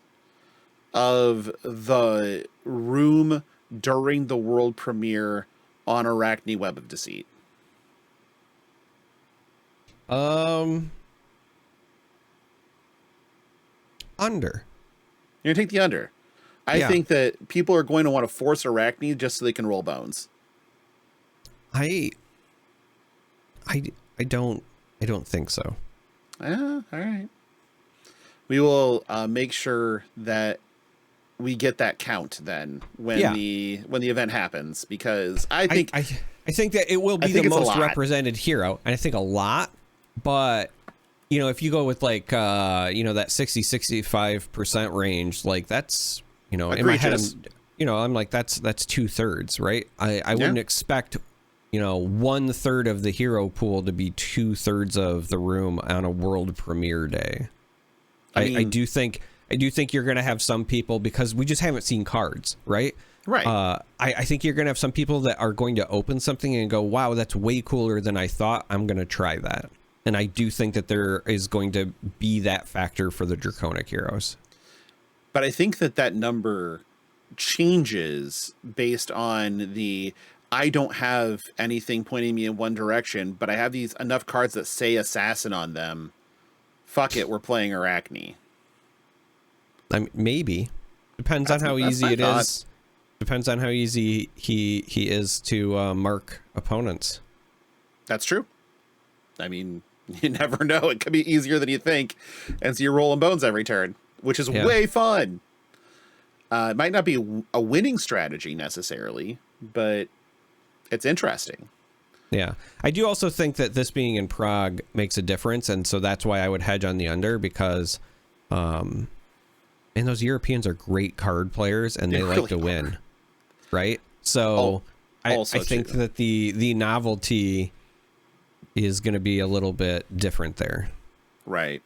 of the room during the world premiere on Arachne Web of Deceit. Under. You're gonna take the under. I think that people are going to want to force Arachne just so they can roll bones. I don't think so. All right. We will make sure that we get that count then when the event happens, because I think that it will be the most represented hero, and I think a lot, but if you go with that 60-65% range, that's in my head, I'm that's 2/3, right? I wouldn't expect 1/3 of the hero pool to be 2/3 of the room on a world premiere day. I do think you're going to have some people, because we just haven't seen cards, right? Right. I think you're going to have some people that are going to open something and go, wow, that's way cooler than I thought. I'm going to try that. And I do think that there is going to be that factor for the draconic heroes. But I think that number changes based on I don't have anything pointing me in one direction, but I have enough cards that say assassin on them. Fuck it, we're playing Arachne. I mean, maybe. Depends on how easy it is. Depends on how easy he is to mark opponents. That's true. I mean, you never know. It could be easier than you think. And so you're rolling bones every turn, which is way fun. It might not be a winning strategy necessarily, but it's interesting. Yeah. I do also think that this being in Prague makes a difference. And so that's why I would hedge on the under, because And those Europeans are great card players, and they like really to win, right? So I think that the novelty is going to be a little bit different there. Right.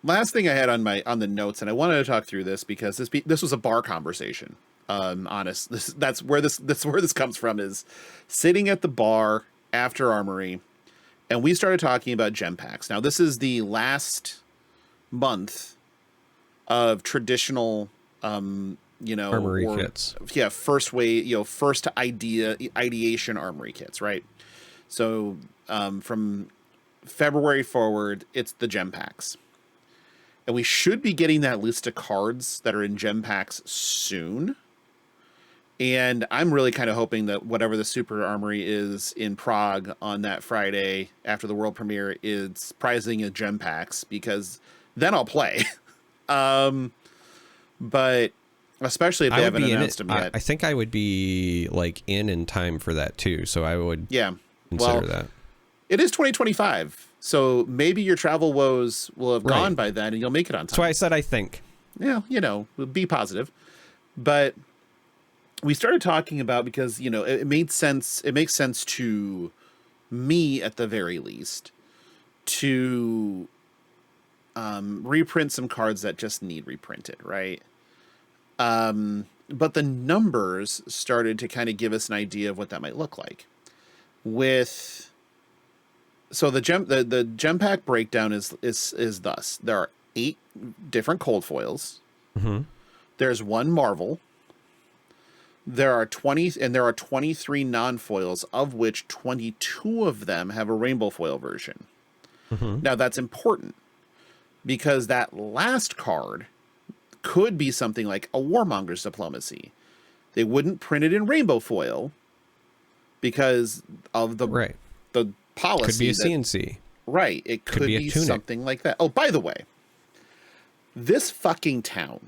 Last thing I had on the notes, and I wanted to talk through this because this was a bar conversation. Honest, that's where this comes from, is sitting at the bar after Armory, and we started talking about gem packs. Now, this is the last month of traditional, Armory kits. Yeah, first ideation Armory kits, right? So from February forward, it's the gem packs. And we should be getting that list of cards that are in gem packs soon. And I'm really kind of hoping that whatever the Super Armory is in Prague on that Friday after the world premiere is prizing in gem packs, because then I'll play. But especially if they haven't announced them yet. I think I would be like in time for that too. So I would consider that. It is 2025. So maybe your travel woes will have gone by then and you'll make it on time. That's why I said I think. Yeah, be positive. But we started talking about, because, it made sense. It makes sense to me, at the very least, to reprint some cards that just need reprinted, right? But the numbers started to kind of give us an idea of what that might look like. So the gem pack breakdown is thus: there are 8 different cold foils. Mm-hmm. There's 1 Marvel. There are 23 non-foils, of which 22 of them have a rainbow foil version. Mm-hmm. Now that's important, because that last card could be something like a Warmonger's Diplomacy. They wouldn't print it in rainbow foil because of the policy. Could be a CNC. Right. It could be something like that. Oh, by the way, this fucking town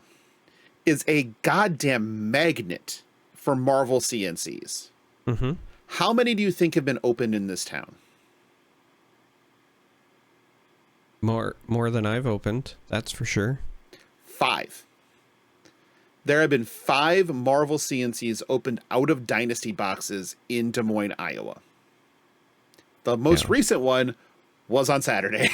is a goddamn magnet for Marvel CNCs. Mm-hmm. How many do you think have been opened in this town? More than I've opened, that's for sure. 5. There have been 5 Marvel CNCs opened out of Dynasty boxes in Des Moines, Iowa. The most recent one was on Saturday,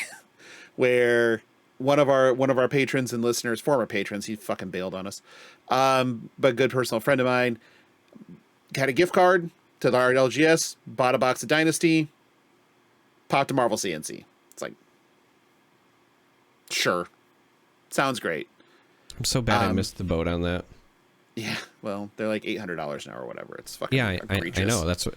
where one of our patrons and listeners, former patrons, he fucking bailed on us, but good personal friend of mine, had a gift card to the RLGS, bought a box of Dynasty, popped a Marvel CNC. It's like, sure, sounds great. I'm so bad I missed the boat on that. Yeah, well, they're like $800 now or whatever. It's fucking egregious. I know. That's what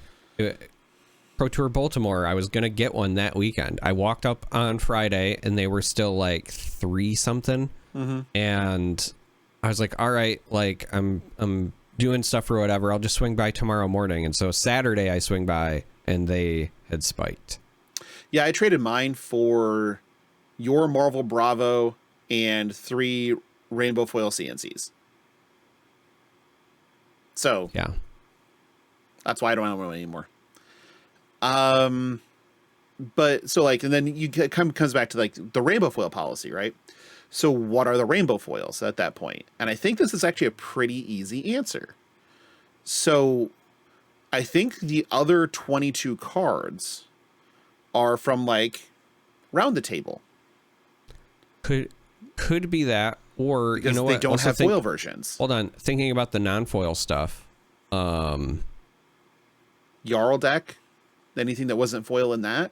Pro Tour Baltimore. I was gonna get one that weekend. I walked up on Friday and they were still like 3 something, and I was like, all right, like I'm doing stuff or whatever. I'll just swing by tomorrow morning. And so Saturday I swing by and they had spiked. Yeah, I traded mine for your Marvel Bravo and 3 rainbow foil CNCs. So yeah, that's why I don't have one anymore. But so like, and then you comes back to like the rainbow foil policy, right? So what are the rainbow foils at that point? And I think this is actually a pretty easy answer. So I think the other 22 cards are from like Round the Table. Could be that, or because you know they what? don't Also have foil versions. Hold on, thinking about the non-foil stuff. Jarl deck. Anything that wasn't foil in that?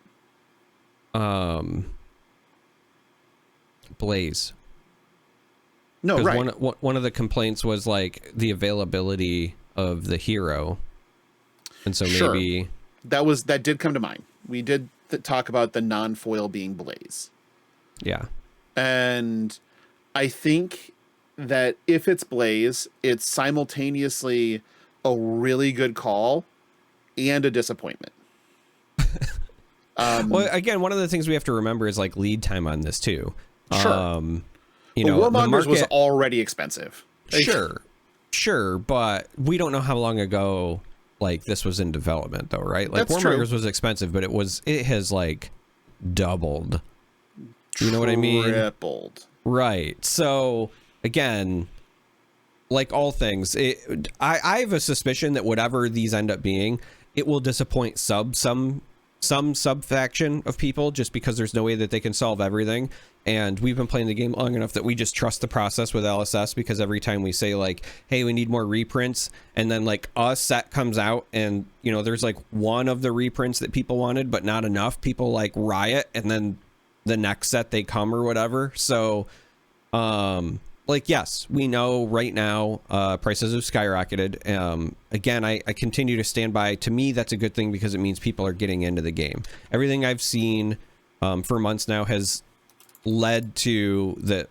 Blaze. No, right. One of the complaints was like the availability of the hero, and so maybe that did come to mind. We did talk about the non-foil being Blaze. Yeah, and I think that if it's Blaze, it's simultaneously a really good call and a disappointment. Well, again, one of the things we have to remember is like lead time on this too. Sure. You know, Warmongers was already expensive. Sure, but we don't know how long ago like this was in development though, right? Like Warmongers was expensive, but it has like doubled You know what I mean? Tripled. Right. So again, like all things, I have a suspicion that whatever these end up being, it will disappoint some sub faction of people, just because there's no way that they can solve everything. And we've been playing the game long enough that we just trust the process with LSS, because every time we say like, hey, we need more reprints, and then like a set comes out and, you know, there's like one of the reprints that people wanted but not enough, people like riot, and then the next set they come or whatever. So like, yes, we know right now prices have skyrocketed. Again, I continue to stand by, to me that's a good thing, because it means people are getting into the game. Everything I've seen for months now has led to that,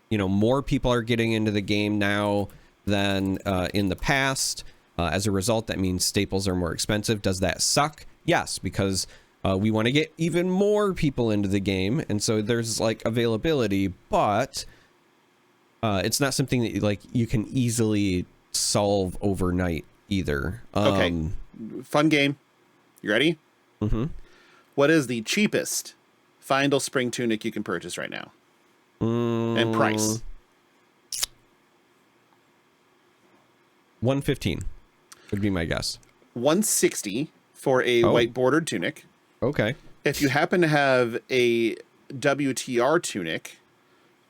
you know, more people are getting into the game now than in the past. As a result, that means staples are more expensive. Does that suck? Yes, because we want to get even more people into the game, and so there's like availability, but it's not something that like you can easily solve overnight either. Okay, fun game. You ready? Mm-hmm. What is the cheapest Findle spring tunic you can purchase right now? And price? $115 would be my guess. $160 for a white bordered tunic. Okay. If you happen to have a WTR tunic,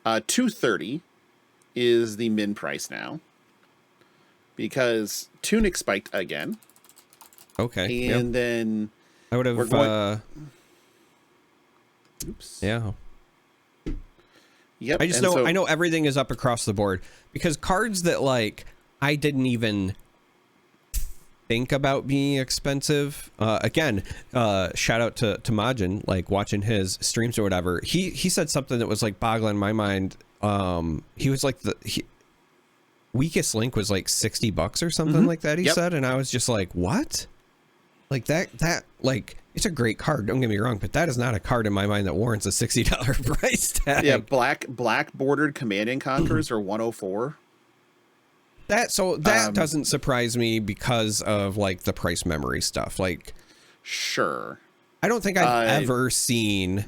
$230 is the min price now, because tunic spiked again. Okay. And then I would have oops. Yeah. Yep. I just know I know everything is up across the board, because cards that like I didn't even think about being expensive. Again, shout out to Majin, like watching his streams or whatever. He said something that was like boggling my mind. He was like weakest link was like $60 or something like that. He said, and I was just like, what? Like that like, it's a great card, don't get me wrong, but that is not a card in my mind that warrants a $60 price tag. Yeah, black bordered Command and Conquerors are 104. That doesn't surprise me because of like the price memory stuff. Like, sure. I don't think I've ever seen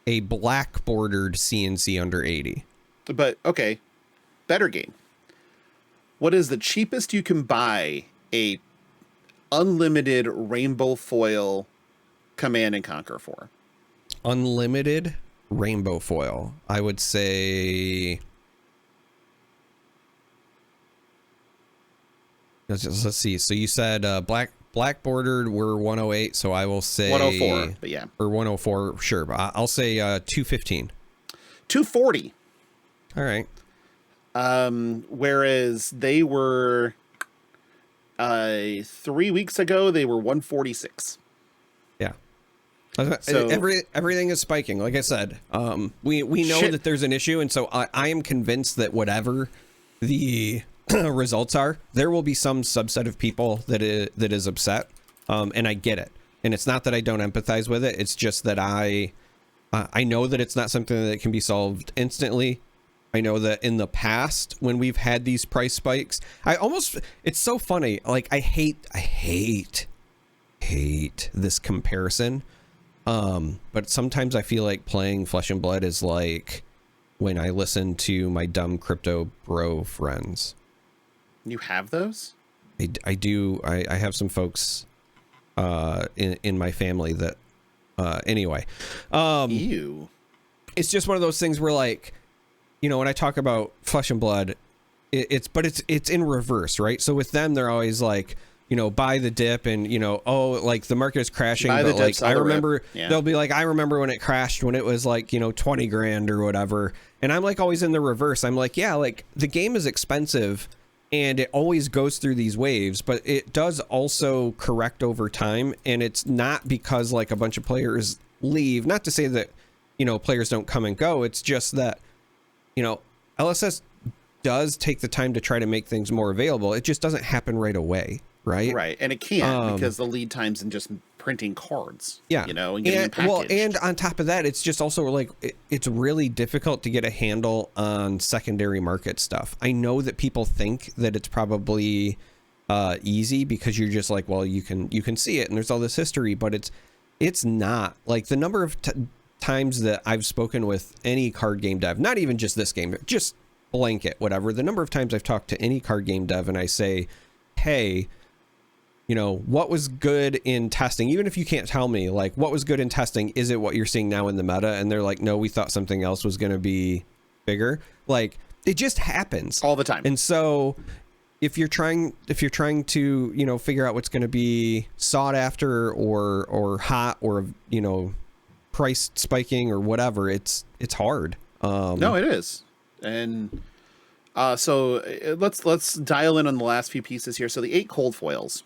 a black bordered CNC under 80. But okay, better game. What is the cheapest you can buy a unlimited rainbow foil Command and Conquer for? Unlimited rainbow foil, I would say. Let's see. So you said black bordered were 108, so I will say 104. But yeah, or 104. Sure, but I'll say 215. 240. All right. Whereas they were 3 weeks ago, they were 146. Yeah. So everything is spiking. Like I said, we know that there's an issue, and so I am convinced that whatever the results are, there will be some subset of people that is upset, and I get it. And it's not that I don't empathize with it. It's just that I know that it's not something that can be solved instantly. I know that in the past, when we've had these price spikes, it's so funny. Like, I hate this comparison. But sometimes I feel like playing Flesh and Blood is like when I listen to my dumb crypto bro friends. You have those? I do. I have some folks in my family that anyway. Ew. It's just one of those things where, like, you know, when I talk about Flesh and Blood, it's in reverse, right? So with them, they're always like, you know, buy the dip, and, you know, oh, like the market is crashing, but like I remember, they'll be like, I remember when it crashed, when it was like, you know, 20 grand or whatever. And I'm like always in the reverse. I'm like, yeah, like the game is expensive and it always goes through these waves, but it does also correct over time. And it's not because like a bunch of players leave, not to say that, you know, players don't come and go. It's just that, you know, LSS does take the time to try to make things more available. It just doesn't happen right away. Right. And it can't because the lead times in just printing cards. Yeah. You know, and getting them packaged. Well, and on top of that, it's just also like it's really difficult to get a handle on secondary market stuff. I know that people think that it's probably easy because you're just like, well, you can see it and there's all this history, but it's not. Like the number of times that I've spoken with any card game dev, not even just this game, just blanket, whatever, the number of times I've talked to any card game dev and I say, hey, you know, what was good in testing? Even if you can't tell me, like, what was good in testing? Is it what you're seeing now in the meta? And they're like, no, we thought something else was going to be bigger. Like, it just happens all the time. And so if you're trying to, you know, figure out what's going to be sought after or hot or, you know, price spiking or whatever, it's hard. No, it is. And so let's dial in on the last few pieces here. So the 8 cold foils.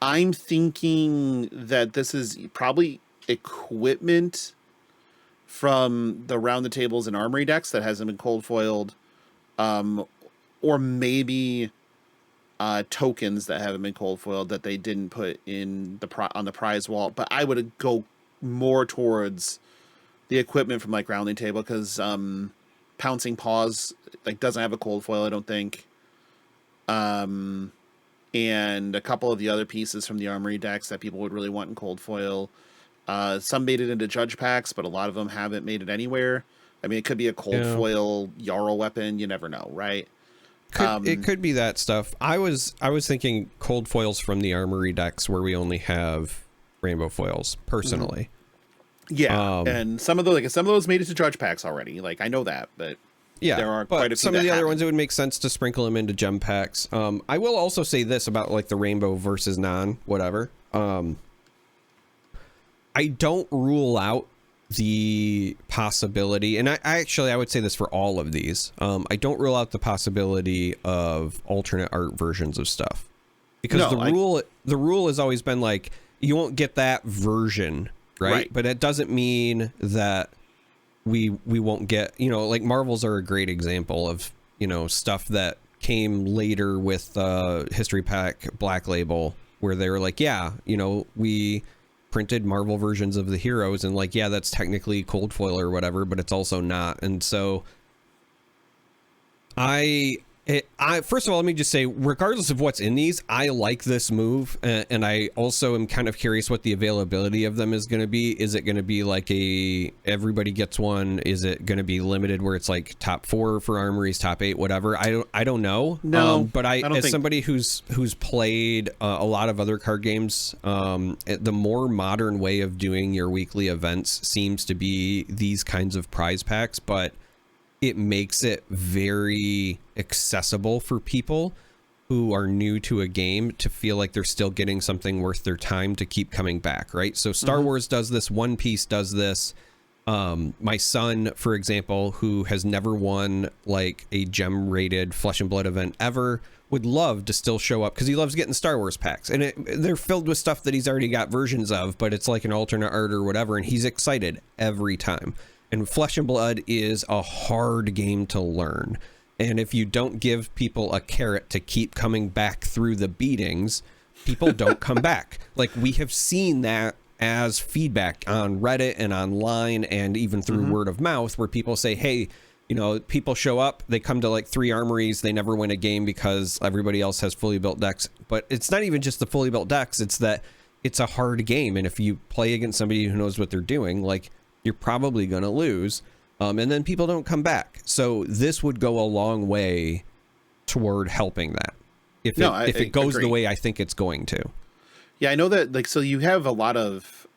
I'm thinking that this is probably equipment from the round the tables and armory decks that hasn't been cold foiled, or maybe tokens that haven't been cold foiled that they didn't put in on the prize wall. But I would go more towards the equipment from like rounding table, because Pouncing Paws like doesn't have a cold foil, I don't think. And a couple of the other pieces from the armory decks that people would really want in cold foil. Some made it into judge packs, but a lot of them haven't made it anywhere. I mean, it could be a cold foil Jarl weapon. You never know, right? It could be that stuff. I was thinking cold foils from the armory decks where we only have rainbow foils, personally. Yeah, and some of those made it to judge packs already. Like, I know that, but yeah, there are but quite a few. Some of the other ones, it would make sense to sprinkle them into gem packs. I will also say this about like the rainbow versus non, whatever. I don't rule out the possibility, and I would say this for all of these. I don't rule out the possibility of alternate art versions of stuff, because the rule has always been like, you won't get that version, right? But it doesn't mean that we won't get, you know, like Marvels are a great example of, you know, stuff that came later with History Pack Black Label, where they were like, yeah, you know, we printed Marvel versions of the heroes, and like, yeah, that's technically cold foil or whatever, but it's also not. And so I first of all, let me just say, regardless of what's in these, I like this move, and I also am kind of curious what the availability of them is going to be. Is it going to be like everybody gets one? Is it going to be limited where it's like top 4 for armories, top 8, whatever? I don't know. No, but as somebody who's played a lot of other card games, the more modern way of doing your weekly events seems to be these kinds of prize packs, but it makes it very accessible for people who are new to a game to feel like they're still getting something worth their time to keep coming back, right? So Star Wars does this, One Piece does this. My son, for example, who has never won like a gem rated Flesh and Blood event ever, would love to still show up because he loves getting Star Wars packs, and they're filled with stuff that he's already got versions of, but it's like an alternate art or whatever, and he's excited every time. And Flesh and Blood is a hard game to learn. And if you don't give people a carrot to keep coming back through the beatings, people don't come back. Like, we have seen that as feedback on Reddit and online and even through word of mouth, where people say, hey, you know, people show up, they come to like 3 armories, they never win a game because everybody else has fully built decks. But it's not even just the fully built decks, it's that it's a hard game. And if you play against somebody who knows what they're doing, like, you're probably going to lose. And then people don't come back. So this would go a long way toward helping that. If it goes the way I think it's going to. Yeah, I know that, like, so you have a lot of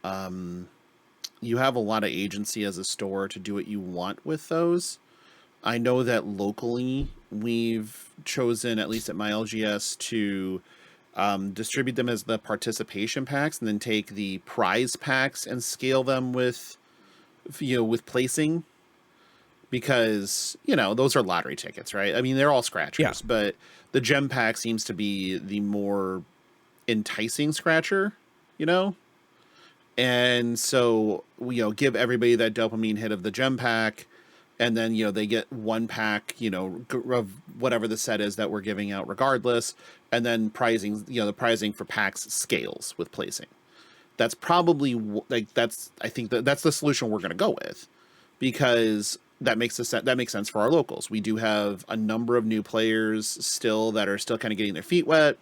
agency as a store to do what you want with those. I know that locally we've chosen, at least at my LGS, to distribute them as the participation packs, and then take the prize packs and scale them with, you know, with placing, because, you know, those are lottery tickets, right? I mean, they're all scratchers, but the gem pack seems to be the more enticing scratcher, you know? And so, you know, give everybody that dopamine hit of the gem pack, and then, you know, they get 1 pack, you know, of whatever the set is that we're giving out regardless, and then pricing, you know, the pricing for packs scales with placing. That's probably like, I think that's the solution we're going to go with, because that makes sense for our locals. We do have a number of new players still that are still kind of getting their feet wet.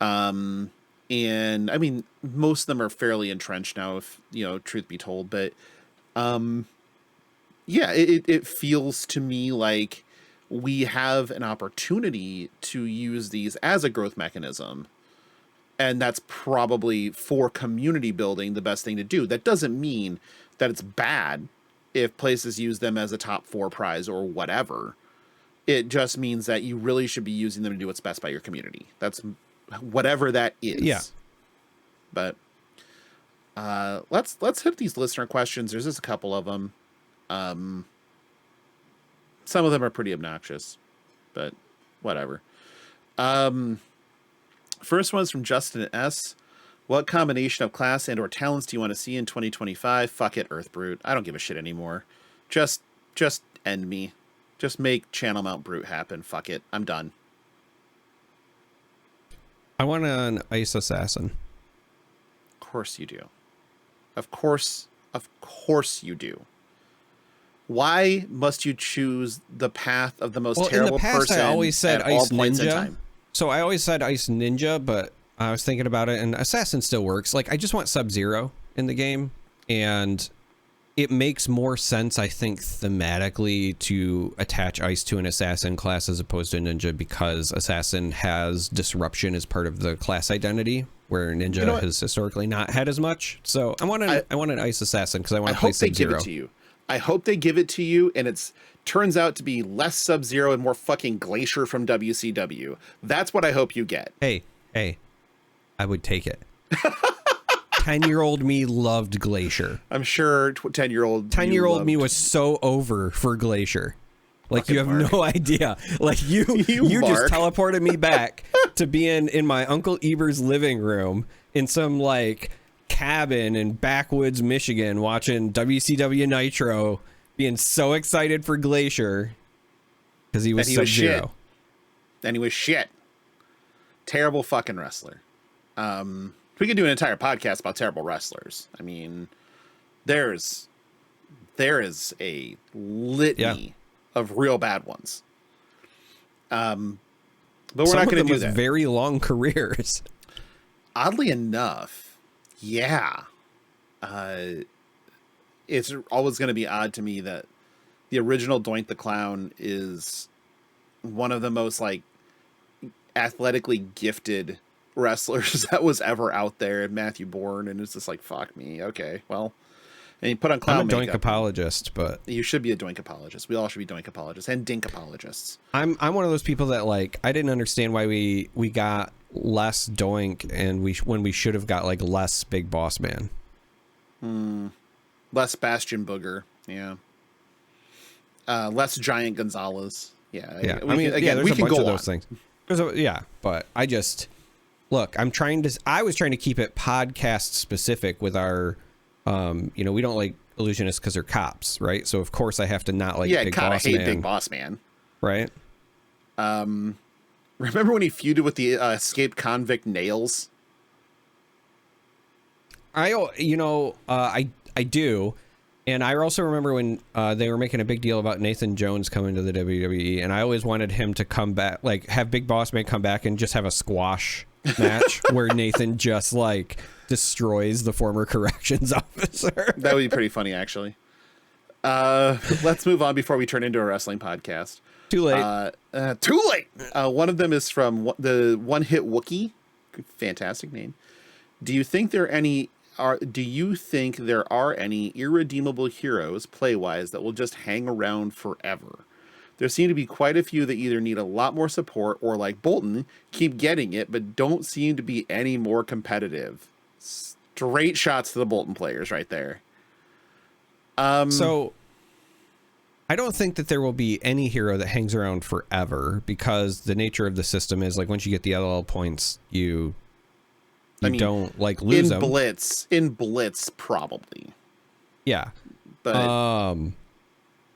And I mean, most of them are fairly entrenched now, if, you know, truth be told, but Yeah, it feels to me like we have an opportunity to use these as a growth mechanism. And that's probably for community building the best thing to do. That doesn't mean that it's bad if places use them as a top 4 prize or whatever. It just means that you really should be using them to do what's best by your community. That's whatever that is. Yeah. But let's hit these listener questions. There's just a couple of them. Some of them are pretty obnoxious, but whatever. First one's from Justin S. What combination of class and or talents do you want to see in 2025? Fuck it, Earthbrute. I don't give a shit anymore. Just end me. Just make Channel Mount Brute happen. Fuck it. I'm done. I want an Ice Assassin. Of course you do. Of course you do. Why must you choose the path of the most terrible in the past, person? I always said at all Ice points in Ninja. time? So I always said Ice Ninja, but I was thinking about it, and Assassin still works. Like, I just want Sub-Zero in the game, and it makes more sense, I think, thematically to attach Ice to an Assassin class as opposed to Ninja, because Assassin has disruption as part of the class identity, where Ninja has historically not had as much. So I want an Ice Assassin because I want to play Sub-Zero. I hope they give it to you. I hope they give it to you, and it turns out to be less Sub-Zero and more fucking Glacier from WCW. That's what I hope you get. Hey, I would take it. 10-year-old me loved Glacier. I'm sure 10-year-old me was so over for Glacier. Like, fucking you have Mark. no idea. Like, you just teleported me back to being in my Uncle Eber's living room in some, like, cabin in backwoods Michigan watching WCW Nitro, being so excited for Glacier because he was Sub-Zero. And he was shit. Terrible fucking wrestler. We could do an entire podcast about terrible wrestlers. I mean, there is a litany of real bad ones. But we're not going to do that. Very long careers. Oddly enough, yeah. It's always going to be odd to me that the original Doink the Clown is one of the most, like, athletically gifted wrestlers that was ever out there, Matthew Bourne, and it's just like, fuck me. Okay, well, and you put on clown makeup. I'm a Doink apologist, but you should be a Doink apologist. We all should be Doink apologists and Dink apologists. I'm one of those people that, like, I didn't understand why we got less Doink and when we should have got, like, less Big Boss Man. Less Bastion Booger, yeah. Less Giant Gonzalez, yeah. Yeah, We can go of those things. But I just look. I was trying to keep it podcast specific with our, we don't like illusionists because they're cops, right? So of course I have to not like Big Boss Man. Big Boss Man, right? Remember when he feuded with the escaped convict Nails? I do. And I also remember when they were making a big deal about Nathan Jones coming to the WWE, and I always wanted him to come back, like have Big Boss Man come back and just have a squash match where Nathan just, like, destroys the former corrections officer. That would be pretty funny, actually. Let's move on before we turn into a wrestling podcast. Too late. Too late. One of them is from the One Hit Wookie. Fantastic name. Do you think there are any irredeemable heroes play-wise that will just hang around forever? There seem to be quite a few that either need a lot more support or, like Bolton, keep getting it, but don't seem to be any more competitive. Straight shots to the Bolton players right there. So I don't think that there will be any hero that hangs around forever, because the nature of the system is, like, once you get the LL points, you don't, like, lose them. In Blitz, probably. Yeah. But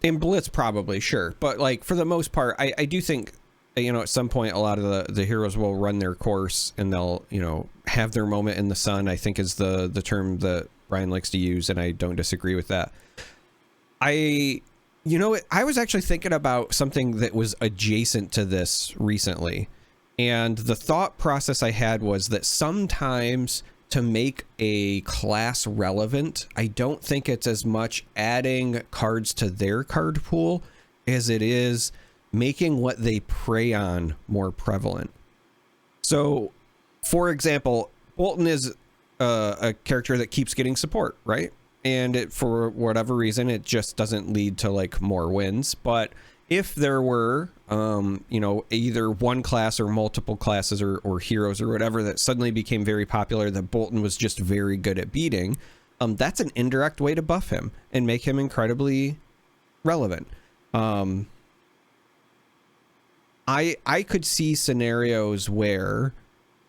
in Blitz, probably, sure. But, like, for the most part, I do think, at some point, a lot of the heroes will run their course and they'll, have their moment in the sun, I think is the term that Brian likes to use, and I don't disagree with that. I was actually thinking about something that was adjacent to this recently. And the thought process I had was that sometimes to make a class relevant, I don't think it's as much adding cards to their card pool as it is making what they prey on more prevalent. So, for example, Bolton is a character that keeps getting support, right? And it, for whatever reason, it just doesn't lead to like more wins. But if there were, either one class or multiple classes or heroes or whatever that suddenly became very popular that Bolton was just very good at beating, that's an indirect way to buff him and make him incredibly relevant. I could see scenarios where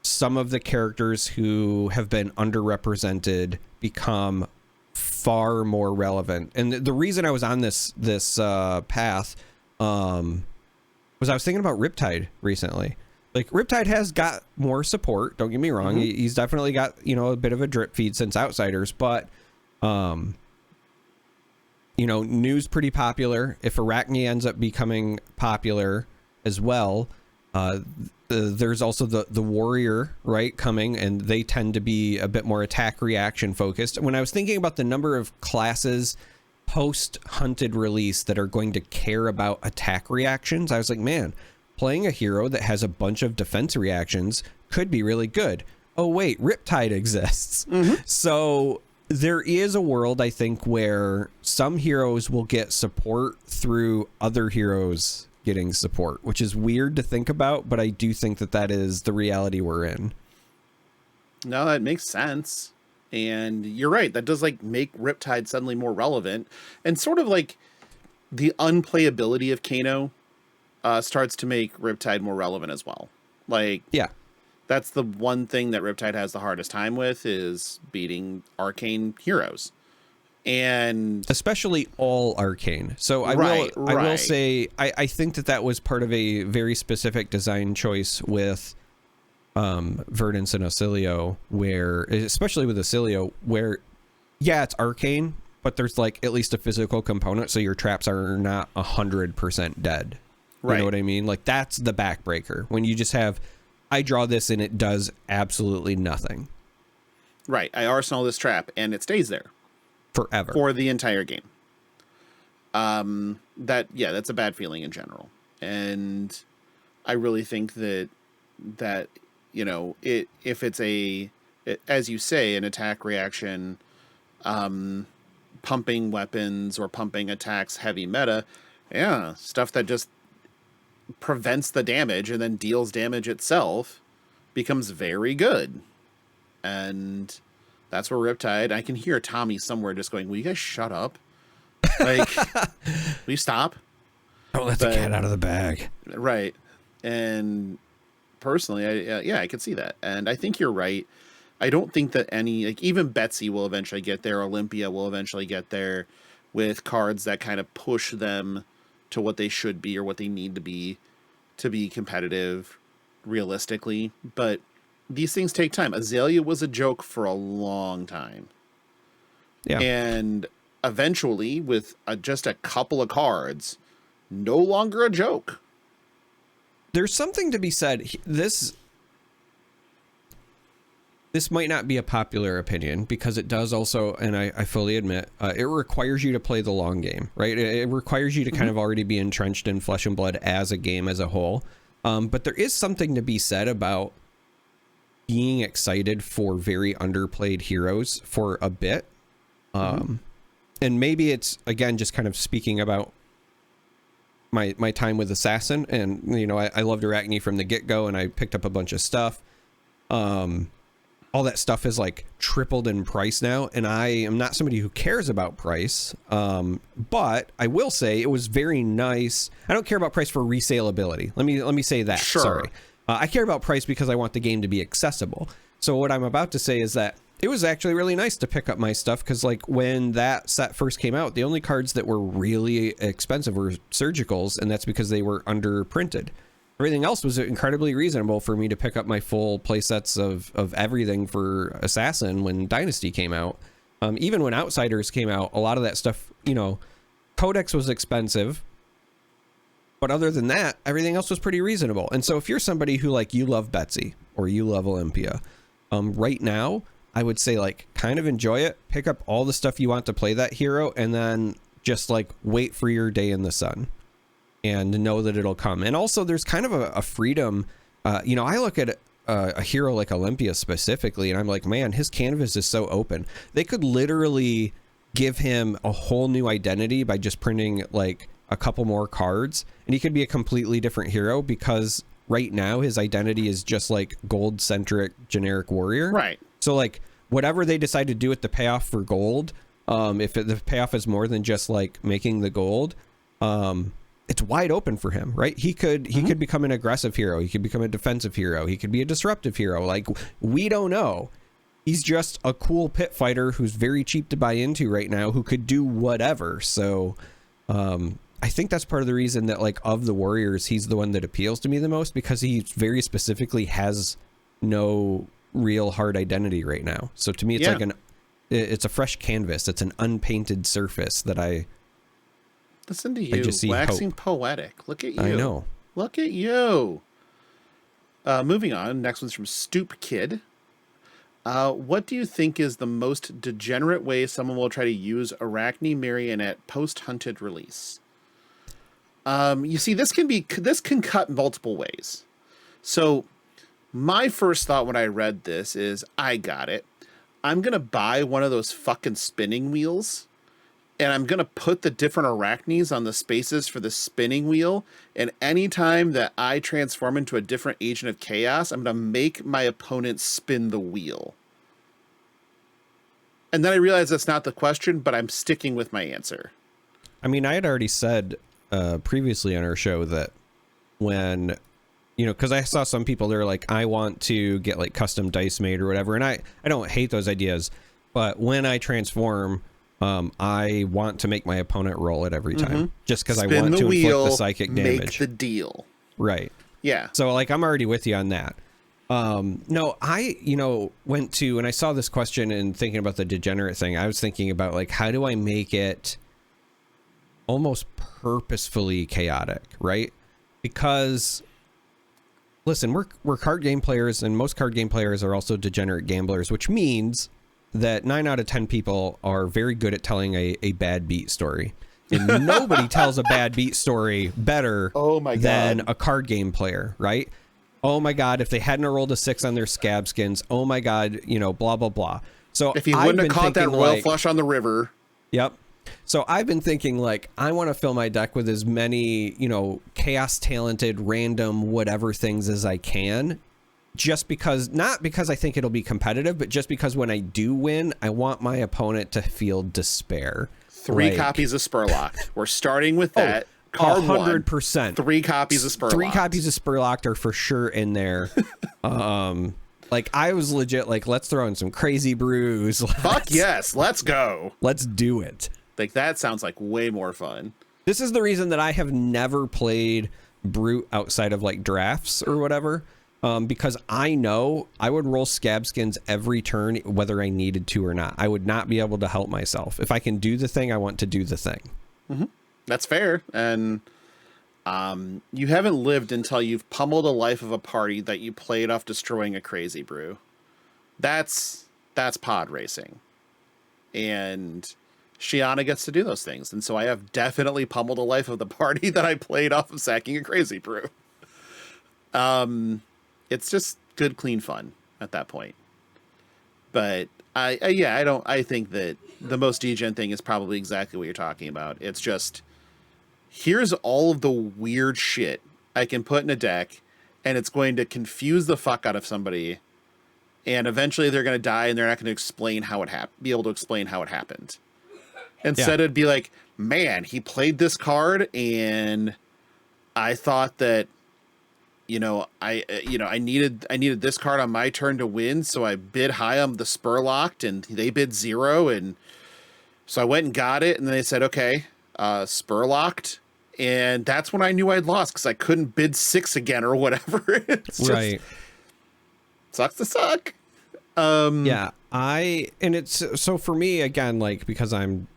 some of the characters who have been underrepresented become far more relevant. And the reason I was on this path was I was thinking about Riptide recently. Like, Riptide has got more support, don't get me wrong. He's definitely got, a bit of a drip feed since Outsiders, but New's pretty popular. If Arachne ends up becoming popular as well, there's also the warrior, right, coming, and they tend to be a bit more attack reaction focused. When I was thinking about the number of classes post hunted release that are going to care about attack reactions, I was like, man, playing a hero that has a bunch of defense reactions could be really good. Oh wait, Riptide exists. So there is a world, I think, where some heroes will get support through other heroes getting support, which is weird to think about, but I do think that is the reality we're in. No, that makes sense. And you're right, that does like make Riptide suddenly more relevant, and sort of like the unplayability of Kano starts to make Riptide more relevant as well. Like, yeah, that's the one thing that Riptide has the hardest time with, is beating arcane heroes. And especially all arcane. So I will say I think that was part of a very specific design choice with Verdance and Ocilio, where, especially with Ocilio, where it's arcane, but there's like at least a physical component, so your traps are not 100% dead. You know what I mean? Like, that's the backbreaker, when you just have, I draw this and it does absolutely nothing. Right. I arsenal this trap and it stays there forever for the entire game. That's a bad feeling in general. And I really think that if it's as you say, an attack reaction, pumping weapons or pumping attacks, heavy meta, stuff that just prevents the damage and then deals damage itself becomes very good. And that's where Riptide, I can hear Tommy somewhere just going, will you guys shut up? Like, will you stop? Don't let the cat out of the bag. Right. And personally, I could see that. And I think you're right. I don't think that even Betsy will eventually get there. Olympia will eventually get there with cards that kind of push them to what they should be or what they need to be competitive realistically. But these things take time. Azalea was a joke for a long time. Yeah. And eventually, with just a couple of cards, no longer a joke. There's something to be said. This might not be a popular opinion, because it does also, and I fully admit, it requires you to play the long game, right? It requires you to kind of already be entrenched in Flesh and Blood as a game as a whole. But there is something to be said about being excited for very underplayed heroes for a bit. And maybe it's, again, just kind of speaking about my time with Assassin, and I loved Arachne from the get-go, and I picked up a bunch of stuff. All that stuff is like tripled in price now, and I am not somebody who cares about price, but I will say it was very nice. I don't care about price for resaleability. Let me say that. Sure. Sorry. I care about price because I want the game to be accessible. So what I'm about to say is that it was actually really nice to pick up my stuff, because like when that set first came out, the only cards that were really expensive were Surgicals, and that's because they were underprinted. Everything else was incredibly reasonable for me to pick up my full playsets of everything for Assassin when Dynasty came out. Even when Outsiders came out, a lot of that stuff, Codex was expensive, but other than that, everything else was pretty reasonable. And so if you're somebody who, like, you love Betsy or you love Olympia, right now, I would say like kind of enjoy it, pick up all the stuff you want to play that hero, and then just like wait for your day in the sun and know that it'll come. And also there's kind of a freedom. You know, I look at a hero like Olympia specifically, and I'm like, man, his canvas is so open. They could literally give him a whole new identity by just printing like a couple more cards, and he could be a completely different hero, because right now his identity is just like gold centric generic warrior. Right. So like whatever they decide to do with the payoff for gold, if the payoff is more than just like making the gold, it's wide open for him, right? He could become an aggressive hero. He could become a defensive hero. He could be a disruptive hero. Like, we don't know. He's just a cool pit fighter who's very cheap to buy into right now, who could do whatever. So I think that's part of the reason that, like, of the warriors, he's the one that appeals to me the most, because he very specifically has no real hard identity right now. So to me, it's like it's a fresh canvas. It's an unpainted surface that I listen to you, just see waxing hope. Poetic. Look at you. I know. Look at you. Moving on. Next one's from Stoop Kid. What do you think is the most degenerate way someone will try to use Arachne Marionette post-hunted release? You see, this can cut multiple ways. So my first thought when I read this is, I got it. I'm going to buy one of those fucking spinning wheels, and I'm going to put the different Arachnes on the spaces for the spinning wheel. And anytime that I transform into a different Agent of Chaos, I'm going to make my opponent spin the wheel. And then I realized that's not the question, but I'm sticking with my answer. I mean, I had already said previously on our show that when, you know, because I saw some people, they're like, I want to get like custom dice made or whatever. And I don't hate those ideas, but when I transform, I want to make my opponent roll it every time, just because I want to inflict the psychic damage. Make the deal. Right. Yeah. So like, I'm already with you on that. No, I, went to, and I saw this question and thinking about the degenerate thing, I was thinking about like, how do I make it almost purposefully chaotic, right? Because listen, we're card game players, and most card game players are also degenerate gamblers, which means that 9 out of 10 people are very good at telling a bad beat story. And nobody tells a bad beat story better than a card game player, right? Oh my God, if they hadn't rolled a 6 on their scab skins, oh my God, blah, blah, blah. So if he wouldn't have caught that royal flush on the river. Yep. So I've been thinking like, I want to fill my deck with as many, chaos talented, random, whatever things as I can. Just because, not because I think it'll be competitive, but just because when I do win, I want my opponent to feel despair. 3 copies of Spurlocked. We're starting with that. Card 100%. 3 copies of Spurlocked. 3 copies of Spurlocked are for sure in there. Like I was legit like, let's throw in some crazy brews. Fuck yes, let's go. Let's do it. Like that sounds like way more fun. This is the reason that I have never played Brute outside of like drafts or whatever. Because I know I would roll scab skins every turn, whether I needed to or not. I would not be able to help myself. If I can do the thing, I want to do the thing. Mm-hmm. That's fair. And you haven't lived until you've pummeled a life of a party that you played off destroying a crazy brew. That's pod racing. And Shiana gets to do those things. And so I have definitely pummeled a life of the party that I played off of sacking a crazy brew. It's just good, clean fun at that point. But I think that the most degen thing is probably exactly what you're talking about. It's just, here's all of the weird shit I can put in a deck, and it's going to confuse the fuck out of somebody, and eventually they're going to die, and they're not going to explain how it be able to explain how it happened. Instead, it'd be like, man, he played this card, and I thought that, I needed this card on my turn to win, so I bid high on the Spurlocked, and they bid 0, and so I went and got it, and then they said, okay, Spurlocked, and that's when I knew I'd lost, because I couldn't bid 6 again or whatever. It's just, right. Sucks to suck. And it's, so for me, again, like, because I'm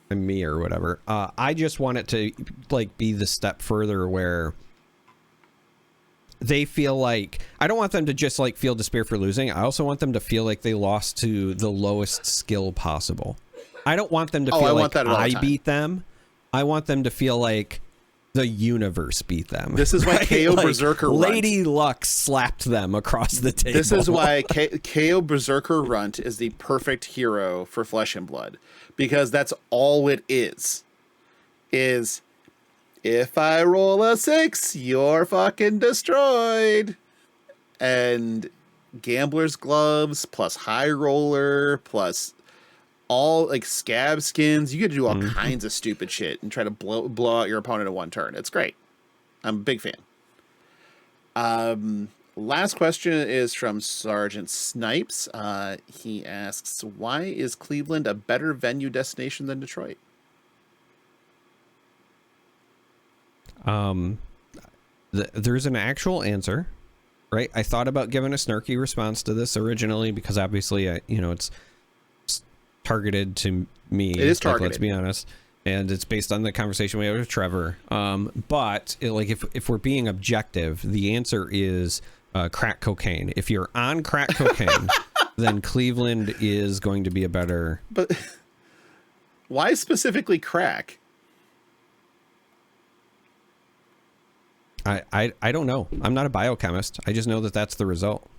me or whatever, I just want it to, like, be the step further where they feel like, I don't want them to just like feel despair for losing. I also want them to feel like they lost to the lowest skill possible. I don't want them to feel like I beat them. I want them to feel like the universe beat them. This is why right? KO like Berserker Lady Luck slapped them across the table. This is why KO Berserker Runt is the perfect hero for Flesh and Blood, because that's all it is if I roll a 6, you're fucking destroyed. And Gambler's Gloves plus High Roller plus all like scab skins. You get to do all kinds of stupid shit and try to blow out your opponent in one turn. It's great. I'm a big fan. Last question is from Sergeant Snipes. He asks, why is Cleveland a better venue destination than Detroit? There's an actual answer, right? I thought about giving a snarky response to this originally because obviously, it's targeted to me. It is targeted. Let's be honest. And it's based on the conversation we had with Trevor. But if we're being objective, the answer is crack cocaine. If you're on crack cocaine, then Cleveland is going to be a better. But why specifically crack? I don't know. I'm not a biochemist. I just know that that's the result.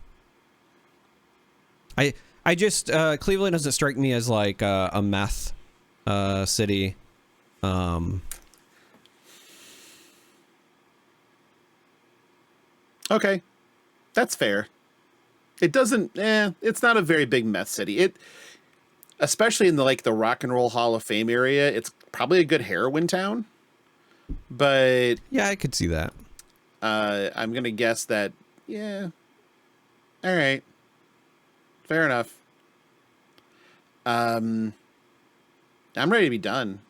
I just Cleveland doesn't strike me as like a meth city. Okay, that's fair. It doesn't. It's not a very big meth city. Especially in the Rock and Roll Hall of Fame area, it's probably a good heroin town. But yeah, I could see that. I'm gonna guess that. Yeah. All right. Fair enough. I'm ready to be done.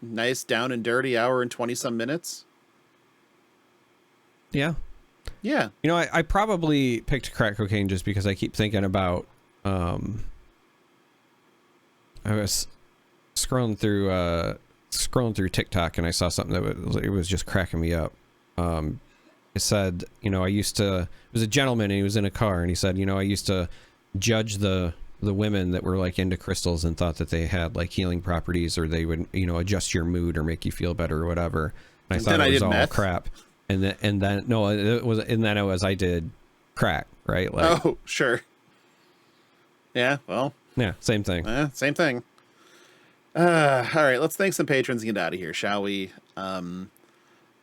Nice down and dirty hour and 20 some minutes. Yeah. Yeah. I probably picked crack cocaine just because I keep thinking about, I was scrolling through TikTok and I saw something that it was just cracking me up. It said, it was a gentleman and he was in a car and he said, I used to judge the women that were like into crystals and thought that they had like healing properties or they would, adjust your mood or make you feel better or whatever. And I thought it was all crap. And then I did crack, right? Like, oh, sure. Yeah. Well, yeah, same thing. Same thing. All right, let's thank some patrons and get out of here, shall we?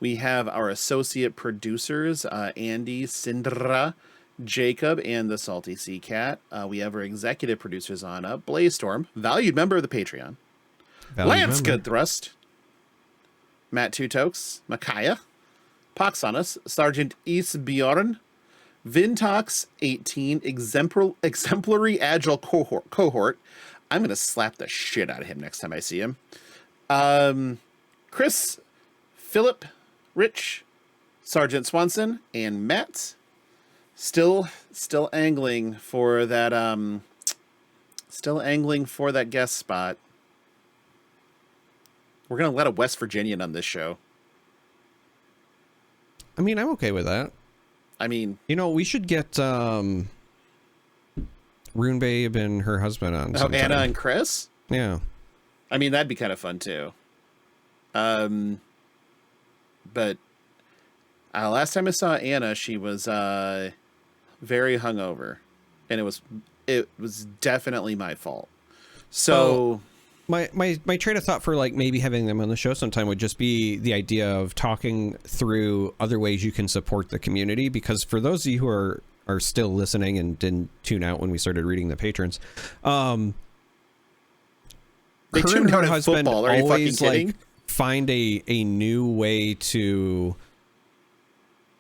We have our associate producers, Andy, Sindra, Jacob, and the Salty Sea Cat. We have our executive producers on up, Blazestorm, valued member of the Patreon, Lance Goodthrust, Matt Tutokes, Micaiah, Poxonus, Sergeant Isbjorn, Vintox 18, exemplary agile cohort. I'm going to slap the shit out of him next time I see him. Chris, Philip, Rich, Sergeant Swanson, and Matt. Still angling for that guest spot. We're going to let a West Virginian on this show. I mean, I'm okay with that. I mean, we should get Rune Babe and her husband on. Oh, Anna and Chris? Yeah. I mean, that'd be kind of fun too. But last time I saw Anna, she was very hungover, and it was definitely my fault. So my train of thought for like maybe having them on the show sometime would just be the idea of talking through other ways you can support the community, because for those of you who are still listening and didn't tune out when we started reading the patrons, they tuned out at football. Are you fucking kidding? Like, find a new way to.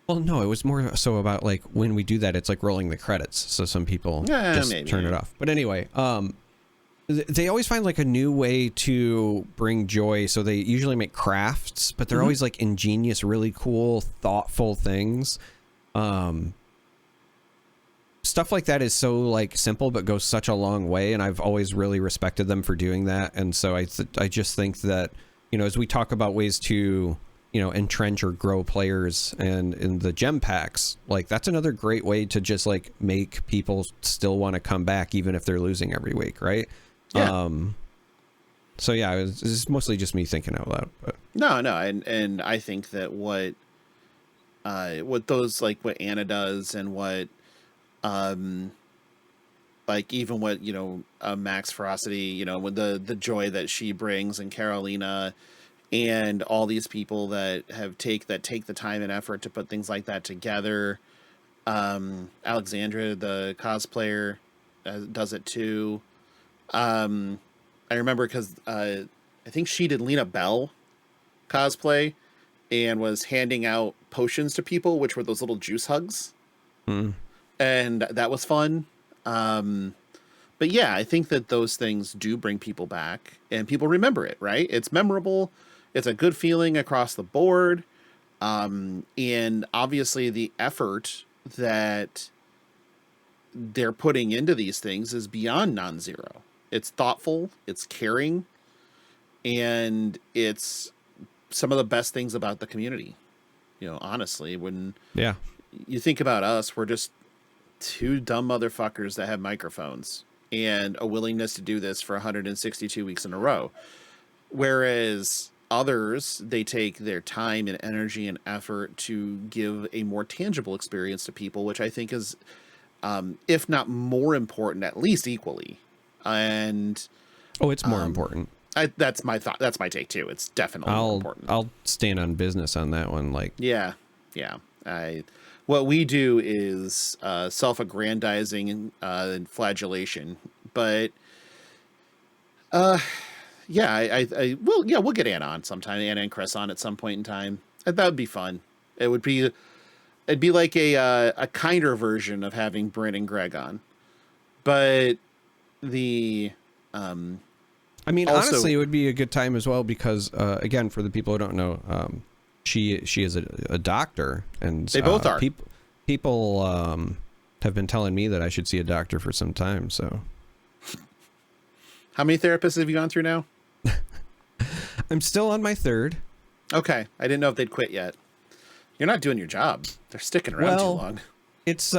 Well, no, it was more so about like when we do that, it's like rolling the credits. So some people just turn it off. But anyway, they always find like a new way to bring joy. So they usually make crafts, but they're always like ingenious, really cool, thoughtful things. Stuff like that is so like simple, but goes such a long way. And I've always really respected them for doing that. And so I just think that, as we talk about ways to, entrench or grow players, and in the gem packs, like that's another great way to just like make people still want to come back even if they're losing every week, right? Yeah. So yeah, it's mostly just me thinking out loud. But. No, and I think that what those, like what Anna does and what like even what Max Ferocity, with the joy that she brings, and Carolina, and all these people that take the time and effort to put things like that together. Alexandra, the cosplayer, does it too. I remember because I think she did Lena Bell cosplay and was handing out potions to people, which were those little juice hugs. And that was fun. But yeah, I think that those things do bring people back, and people remember it, right? It's memorable. It's a good feeling across the board. And obviously the effort that they're putting into these things is beyond non-zero. It's thoughtful, it's caring, and it's some of the best things about the community. Honestly, when you think about us, we're just two dumb motherfuckers that have microphones and a willingness to do this for 162 weeks in a row. Whereas others, they take their time and energy and effort to give a more tangible experience to people, which I think is, if not more important, at least equally. And it's more important. That's my thought. That's my take too. It's definitely more important. I'll stand on business on that one. Like, yeah. What we do is self-aggrandizing and flagellation, but we'll get Anna on sometime. Anna and Chris on at some point in time. That would be fun. It'd be like a kinder version of having Bryn and Greg on, but honestly, it would be a good time as well because, again, for the people who don't know, she is a doctor, and they both are. People have been telling me that I should see a doctor for some time. So, how many therapists have you gone through now? I'm still on my third. Okay, I didn't know if they'd quit yet. You're not doing your job. They're sticking around too long. It's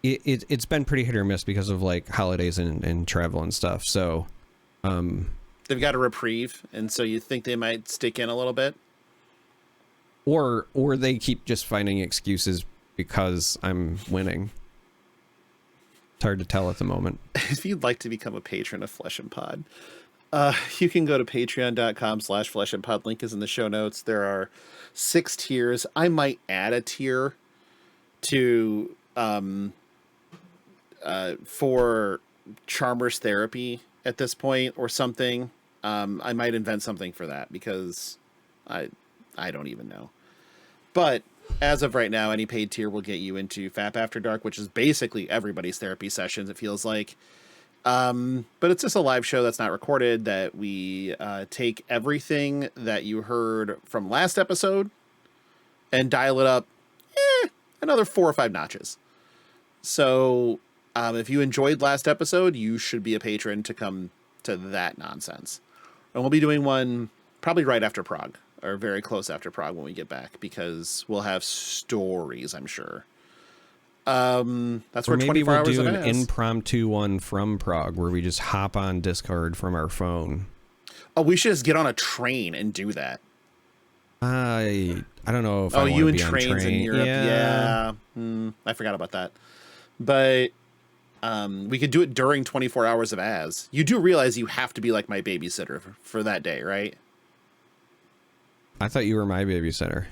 It's been pretty hit or miss because of like holidays and travel and stuff. So, they've got a reprieve, and so you think they might stick in a little bit, or they keep just finding excuses because I'm winning. It's hard to tell at the moment. If you'd like to become a patron of Flesh and Pod, you can go to patreon.com/fleshandpod. Link is in the show notes. There are 6 tiers. I might add a tier to for Charmer's therapy at this point or something. I might invent something for that because I don't even know. But as of right now, any paid tier will get you into FAP After Dark, which is basically everybody's therapy sessions, it feels like. But it's just a live show that's not recorded, that we take everything that you heard from last episode and dial it up another 4 or 5 notches. So if you enjoyed last episode, you should be a patron to come to that nonsense. And we'll be doing one probably right after Prague, or very close after Prague when we get back, because we'll have stories, I'm sure. That's where 24 hours we'll do of an impromptu one from Prague where we just hop on Discord from our phone. Oh, we should just get on a train and do that. I don't know if I want you to and be on trains train. in Europe. Yeah. I forgot about that. But we could do it during 24 hours of Az. You do realize you have to be like my babysitter for that day, right? I thought you were my babysitter.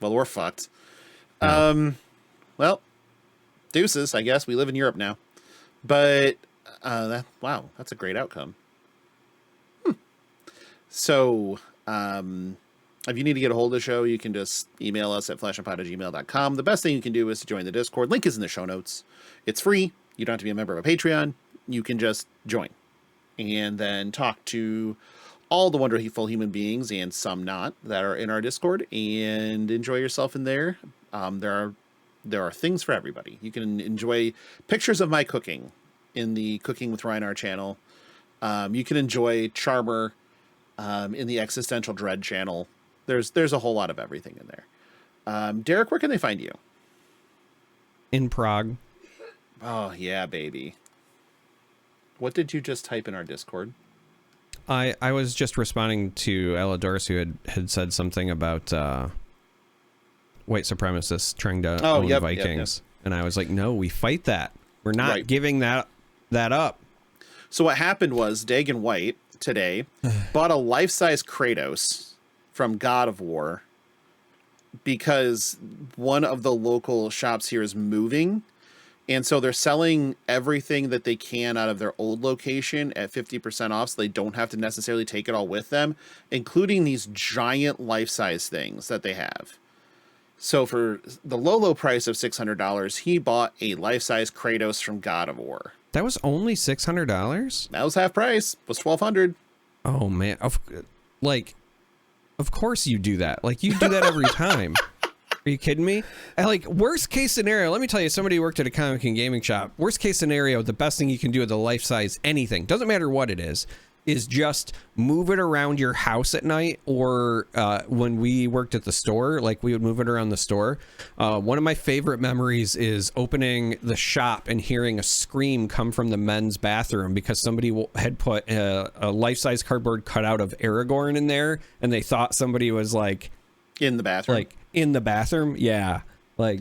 Well, we're fucked. No. Well, deuces, I guess. We live in Europe now. But, wow, that's a great outcome. So, if you need to get a hold of the show, you can just email us at fleshandpod@gmail.com. The best thing you can do is to join the Discord. Link is in the show notes. It's free. You don't have to be a member of a Patreon. You can just join and then talk to all the wonderful human beings, and some not, that are in our Discord, and enjoy yourself in there. There are things for everybody. You can enjoy pictures of my cooking in the Cooking with Rhinar channel. You can enjoy Charmer in the Existential Dread channel. There's a whole lot of everything in there. Darick, where can they find you? In Prague. Oh, yeah, baby. What did you just type in our Discord? I was just responding to Elidorus, who had said something about white supremacists trying to own Vikings. Yep. And I was like, no, we fight that. We're not giving that up. So what happened was Dagon White today bought a life-size Kratos from God of War because one of the local shops here is moving. And so they're selling everything that they can out of their old location at 50% off, so they don't have to necessarily take it all with them, including these giant life-size things that they have. So for the low price of $600, he bought a life-size Kratos from God of War. That was only $600? That was half price. It was $1,200. Oh, man. Of course you do that. Like, you do that every time. Are you kidding me? Like, worst case scenario, let me tell you, somebody who worked at a comic and gaming shop. Worst case scenario, the best thing you can do with a life size anything, doesn't matter what it is just move it around your house at night. Or when we worked at the store, like, we would move it around the store. One of my favorite memories is opening the shop and hearing a scream come from the men's bathroom because somebody had put a life-size cardboard cutout of Aragorn in there, and they thought somebody was like in the bathroom. Like in the bathroom, yeah. Like,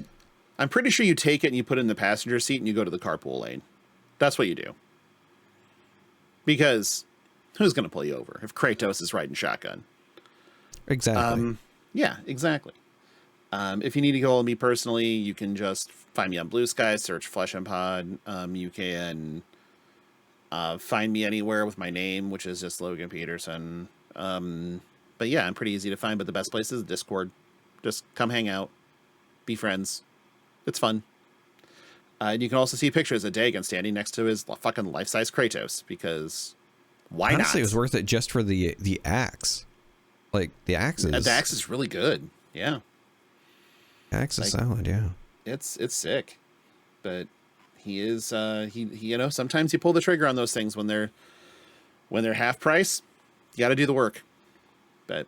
I'm pretty sure you take it and you put it in the passenger seat and you go to the carpool lane. That's what you do. Because who's going to pull you over if Kratos is riding shotgun? Exactly. Yeah, exactly. If you need to go with me personally, you can just find me on BlueSky, search FleshandPod. You can find me anywhere with my name, which is just Logan Peterson. But yeah, I'm pretty easy to find, but the best place is Discord. Just come hang out, be friends. It's fun. And you can also see pictures of Dagon standing next to his fucking life-size Kratos, because why not? Honestly, it was worth it just for the axe. Like, the axe is... The axe is really good, yeah. Axe is solid, yeah. It's sick. But he is, you know, sometimes you pull the trigger on those things when they're half price. You got to do the work. But,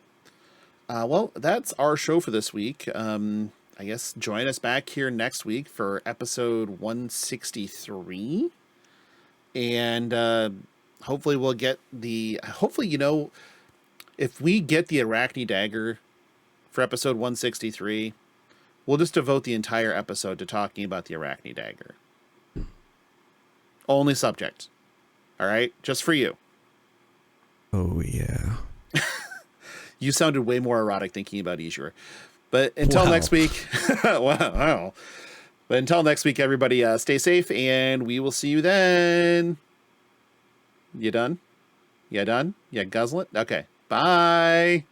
well, that's our show for this week. I guess join us back here next week for episode 163. And hopefully we'll get hopefully, you know, if we get the Arachne dagger for episode 163, we'll just devote the entire episode to talking about the Arachne dagger. Only subject. All right? Just for you. Oh, yeah. You sounded way more erotic thinking about Azure. But until next week, wow. But until next week, everybody, stay safe, and we will see you then. You done? You done? You guzzle it? Okay. Bye.